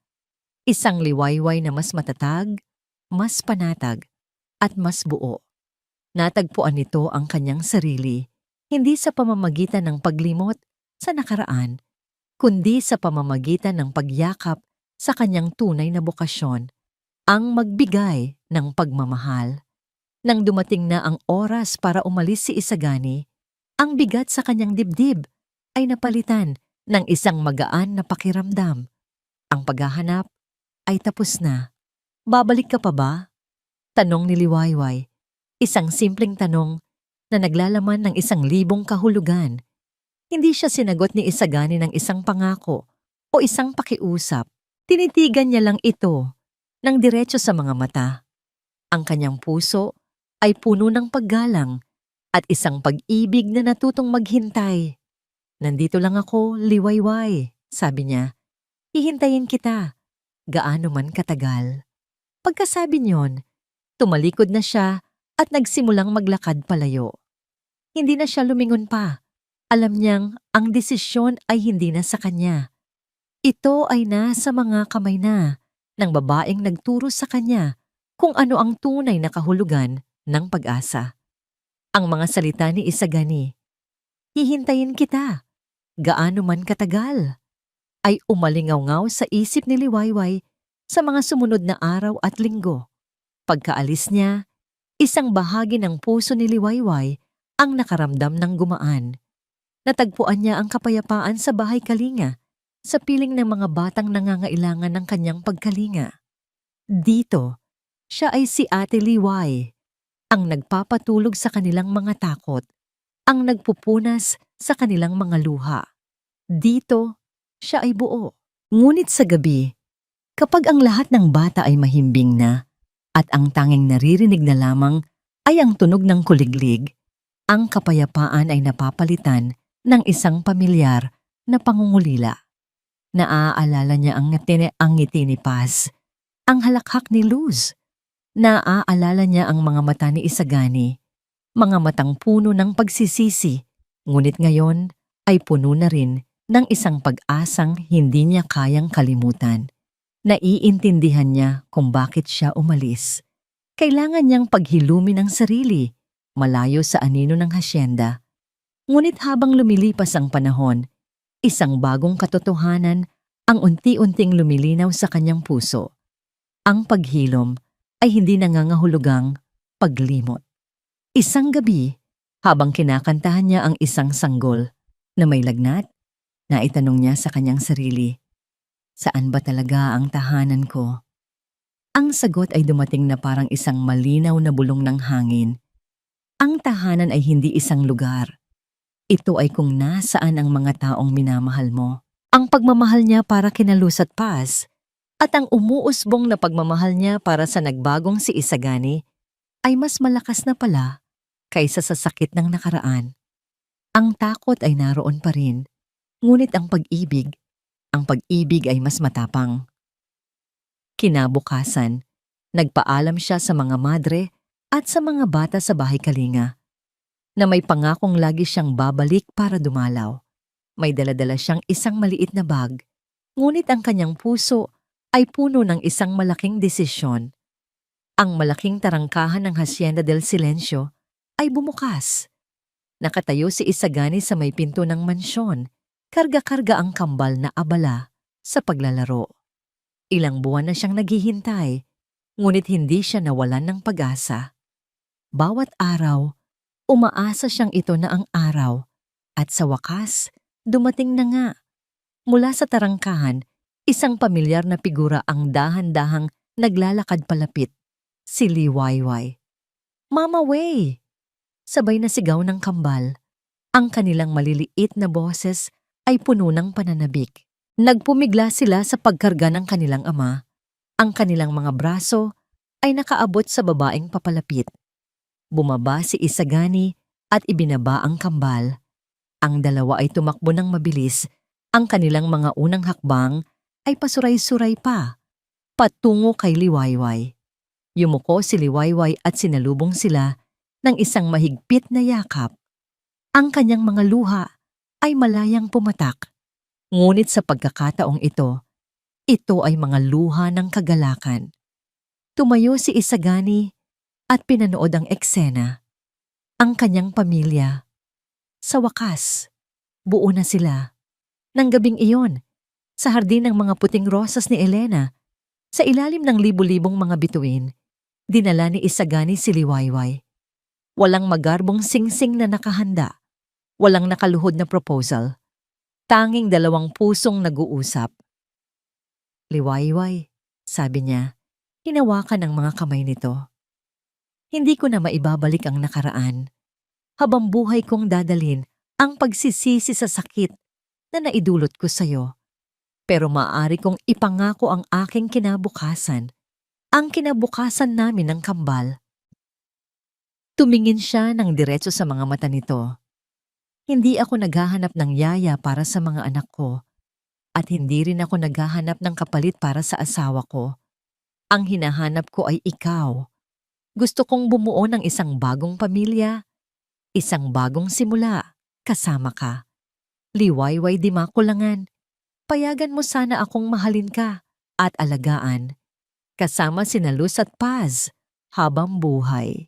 Isang Liwayway na mas matatag, mas panatag, at mas buo. Natagpuan nito ang kanyang sarili, hindi sa pamamagitan ng paglimot sa nakaraan, kundi sa pamamagitan ng pagyakap sa kanyang tunay na bokasyon, ang magbigay ng pagmamahal. Nang dumating na ang oras para umalis si Isagani, ang bigat sa kanyang dibdib ay napalitan ng isang magaan na pakiramdam. Ang paghahanap ay tapos na. "Babalik ka pa ba?" Tanong ni Liwayway. Isang simpleng tanong na naglalaman ng 1,000 kahulugan. Hindi siya sinagot ni Isagani ng isang pangako o isang pakiusap. Tinitigan niya lang ito ng diretso sa mga mata. Ang kanyang puso ay puno ng paggalang at isang pag-ibig na natutong maghintay. "Nandito lang ako, Liwayway," sabi niya. "Hihintayin kita, gaano man katagal." Pagkasabi niyon, tumalikod na siya at nagsimulang maglakad palayo. Hindi na siya lumingon pa. Alam niyang ang desisyon ay hindi na sa kanya. Ito ay nasa mga kamay na ng babaeng nagturo sa kanya kung ano ang tunay na kahulugan ng pag-asa. Ang mga salita ni Isagani, "Hihintayin kita, gaano man katagal," ay umalingaw-ngaw sa isip ni Liwayway sa mga sumunod na araw at linggo. Pagkaalis niya, isang bahagi ng puso ni Liwayway ang nakaramdam ng gumaan. Natagpuan niya ang kapayapaan sa bahay kalinga, sa piling ng mga batang nangangailangan ng kanyang pagkalinga. Dito, siya ay si Ate Liway, ang nagpapatulog sa kanilang mga takot, ang nagpupunas sa kanilang mga luha. Dito, siya ay buo. Ngunit sa gabi, kapag ang lahat ng bata ay mahimbing na at ang tanging naririnig na lamang ay ang tunog ng kuliglig, ang kapayapaan ay napapalitan ng isang pamilyar na pangungulila. Naaalala niya ang ngiti ni Paz, ang halakhak ni Luz. Naaalala niya ang mga mata ni Isagani, mga matang puno ng pagsisisi, ngunit ngayon ay puno na rin ng isang pag-asang hindi niya kayang kalimutan. Naiintindihan niya kung bakit siya umalis. Kailangan niyang paghilumin ang sarili, malayo sa anino ng hasyenda. Ngunit habang lumilipas ang panahon, isang bagong katotohanan ang unti-unting lumilinaw sa kanyang puso. Ang paghilom ay hindi nangangahulugang paglimot. Isang gabi, habang kinakantahan niya ang isang sanggol na may lagnat, naitanong niya sa kanyang sarili, "Saan ba talaga ang tahanan ko?" Ang sagot ay dumating na parang isang malinaw na bulong ng hangin. Ang tahanan ay hindi isang lugar. Ito ay kung nasaan ang mga taong minamahal mo. Ang pagmamahal niya para kina Luz at Paz, at ang umuusbong na pagmamahal niya para sa nagbagong si Isagani, ay mas malakas na pala kaysa sa sakit ng nakaraan. Ang takot ay naroon pa rin, ngunit ang pag-ibig ay mas matapang. Kinabukasan, nagpaalam siya sa mga madre at sa mga bata sa bahay kalinga na may pangakong lagi siyang babalik para dumalaw. May daladala siyang isang maliit na bag, ngunit ang kanyang puso ay puno ng isang malaking desisyon. Ang malaking tarangkahan ng Hacienda del Silencio ay bumukas. Nakatayo si Isagani sa may pinto ng mansyon, karga-karga ang kambal na abala sa paglalaro. Ilang buwan na siyang naghihintay, ngunit hindi siya nawalan ng pag-asa. Bawat araw, umaasa siyang ito na ang araw, at sa wakas, dumating na nga. Mula sa tarangkahan, isang pamilyar na figura ang dahan-dahang naglalakad palapit, si Liwayway. "Mama Way!" Sabay na sigaw ng kambal. Ang kanilang maliliit na boses ay puno ng pananabik. Nagpumigla sila sa pagkarga ng kanilang ama. Ang kanilang mga braso ay nakaabot sa babaeng papalapit. Bumaba si Isagani at ibinaba ang kambal. Ang dalawa ay tumakbo ng mabilis. Ang kanilang mga unang hakbang ay pasuray-suray pa, patungo kay Liwayway. Yumuko si Liwayway at sinalubong sila ng isang mahigpit na yakap. Ang kanyang mga luha ay malayang pumatak. Ngunit sa pagkakataong ito ay mga luha ng kagalakan. Tumayo si Isagani at pinanood ang eksena. Ang kanyang pamilya. Sa wakas, buo na sila. Nang gabing iyon, sa hardin ng mga puting rosas ni Elena, sa ilalim ng libu-libong mga bituin, dinala ni Isagani si Liwayway. Walang magarbong singsing na nakahanda. Walang nakaluhod na proposal. Tanging dalawang pusong nag-uusap. "Liwayway," sabi niya, hinawakan ang mga kamay nito. "Hindi ko na maibabalik ang nakaraan. Habang buhay kong dadalhin ang pagsisisi sa sakit na naidulot ko sa'yo. Pero maaari kong ipangako ang aking kinabukasan, ang kinabukasan namin ng kambal." Tumingin siya ng diretso sa mga mata nito. "Hindi ako naghahanap ng yaya para sa mga anak ko, at hindi rin ako naghahanap ng kapalit para sa asawa ko. Ang hinahanap ko ay ikaw. Gusto kong bumuo ng isang bagong pamilya, isang bagong simula, kasama ka. Liwayway di makulangan. Payagan mo sana akong mahalin ka at alagaan, kasama sina Luz at Paz, habang buhay."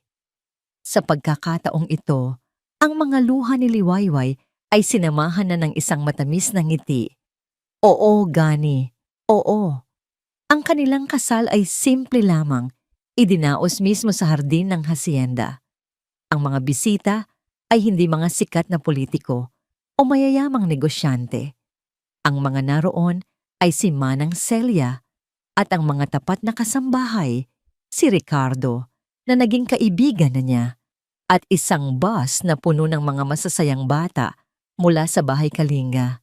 Sa pagkakataong ito, ang mga luha ni Liwayway ay sinamahan na ng isang matamis na ngiti. Oo, Gani. Oo. Ang kanilang kasal ay simple lamang, idinaos mismo sa hardin ng hacienda. Ang mga bisita ay hindi mga sikat na politiko o mayayamang negosyante. Ang mga naroon ay si Manang Celia at ang mga tapat na kasambahay, si Ricardo, na naging kaibigan na niya, at isang bus na puno ng mga masasayang bata mula sa bahay kalinga,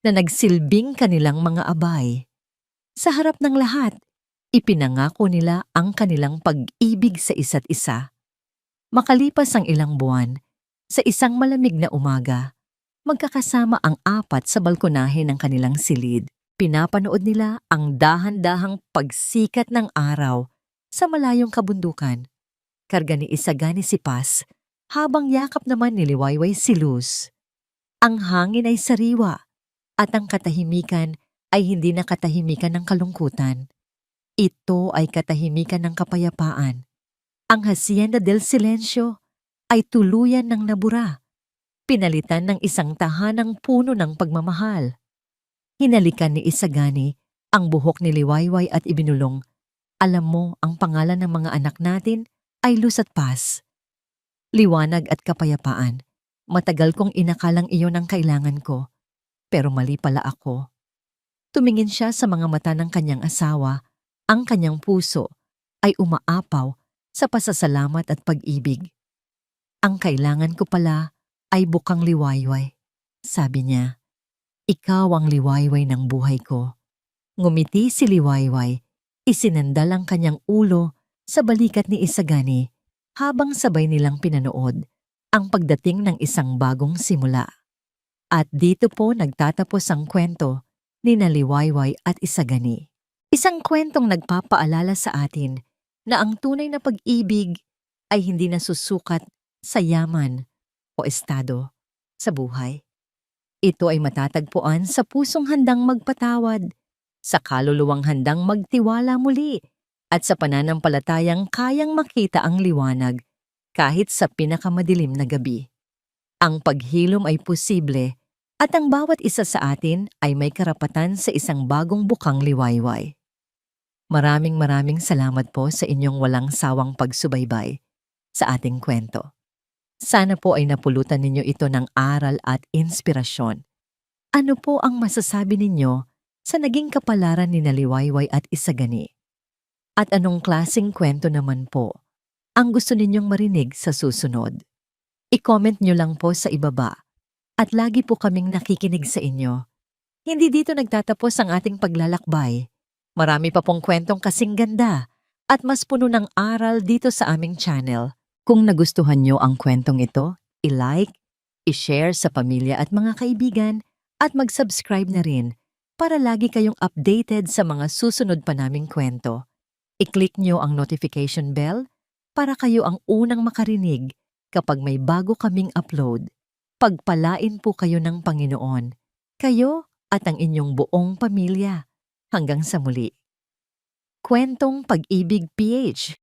na nagsilbing kanilang mga abay. Sa harap ng lahat, ipinangako nila ang kanilang pag-ibig sa isa't isa. Makalipas ang ilang buwan, sa isang malamig na umaga, magkakasama ang apat sa balkonahe ng kanilang silid. Pinapanood nila ang dahan-dahang pagsikat ng araw sa malayong kabundukan. Karga ni Isagani si Paz, habang yakap naman ni Liwayway si Luz. Ang hangin ay sariwa, at ang katahimikan ay hindi na katahimikan ng kalungkutan. Ito ay katahimikan ng kapayapaan. Ang Hacienda del Silencio ay tuluyan ng nabura, pinalitan ng isang tahanang puno ng pagmamahal. Hinalikan ni Isagani ang buhok ni Liwayway at ibinulong, "Alam mo, ang pangalan ng mga anak natin ay Luz at Paz. Liwanag at kapayapaan. Matagal kong inakalang iyon ang kailangan ko, pero mali pala ako." Tumingin siya sa mga mata ng kanyang asawa. Ang kanyang puso ay umaapaw sa pasasalamat at pag-ibig. "Ang kailangan ko pala ay bukang Liwayway," sabi niya. "Ikaw ang liwayway ng buhay ko." Ngumiti si Liwayway, isinandal ang kanyang ulo sa balikat ni Isagani habang sabay nilang pinanood ang pagdating ng isang bagong simula. At dito po nagtatapos ang kwento ni Naliwayway at Isagani. Isang kwentong nagpapaalala sa atin na ang tunay na pag-ibig ay hindi nasusukat sa yaman o estado sa buhay. Ito ay matatagpuan sa pusong handang magpatawad, sa kaluluwang handang magtiwala muli, at sa pananampalatayang kayang makita ang liwanag kahit sa pinakamadilim na gabi. Ang paghilom ay posible at ang bawat isa sa atin ay may karapatan sa isang bagong bukang liwayway. Maraming salamat po sa inyong walang sawang pagsubaybay sa ating kwento. Sana po ay napulutan ninyo ito ng aral at inspirasyon. Ano po ang masasabi ninyo sa naging kapalaran ni Naliwayway at Isagani? At anong klaseng kwento naman po ang gusto ninyong marinig sa susunod? I-comment nyo lang po sa ibaba at lagi po kaming nakikinig sa inyo. Hindi dito nagtatapos ang ating paglalakbay. Marami pa pong kwentong kasing ganda at mas puno ng aral dito sa aming channel. Kung nagustuhan nyo ang kwentong ito, i-like, i-share sa pamilya at mga kaibigan at mag-subscribe na rin para lagi kayong updated sa mga susunod pa naming kwento. I-click nyo ang notification bell para kayo ang unang makarinig kapag may bago kaming upload. Pagpalain po kayo ng Panginoon, kayo at ang inyong buong pamilya. Hanggang sa muli. Kwentong Pag-ibig PH.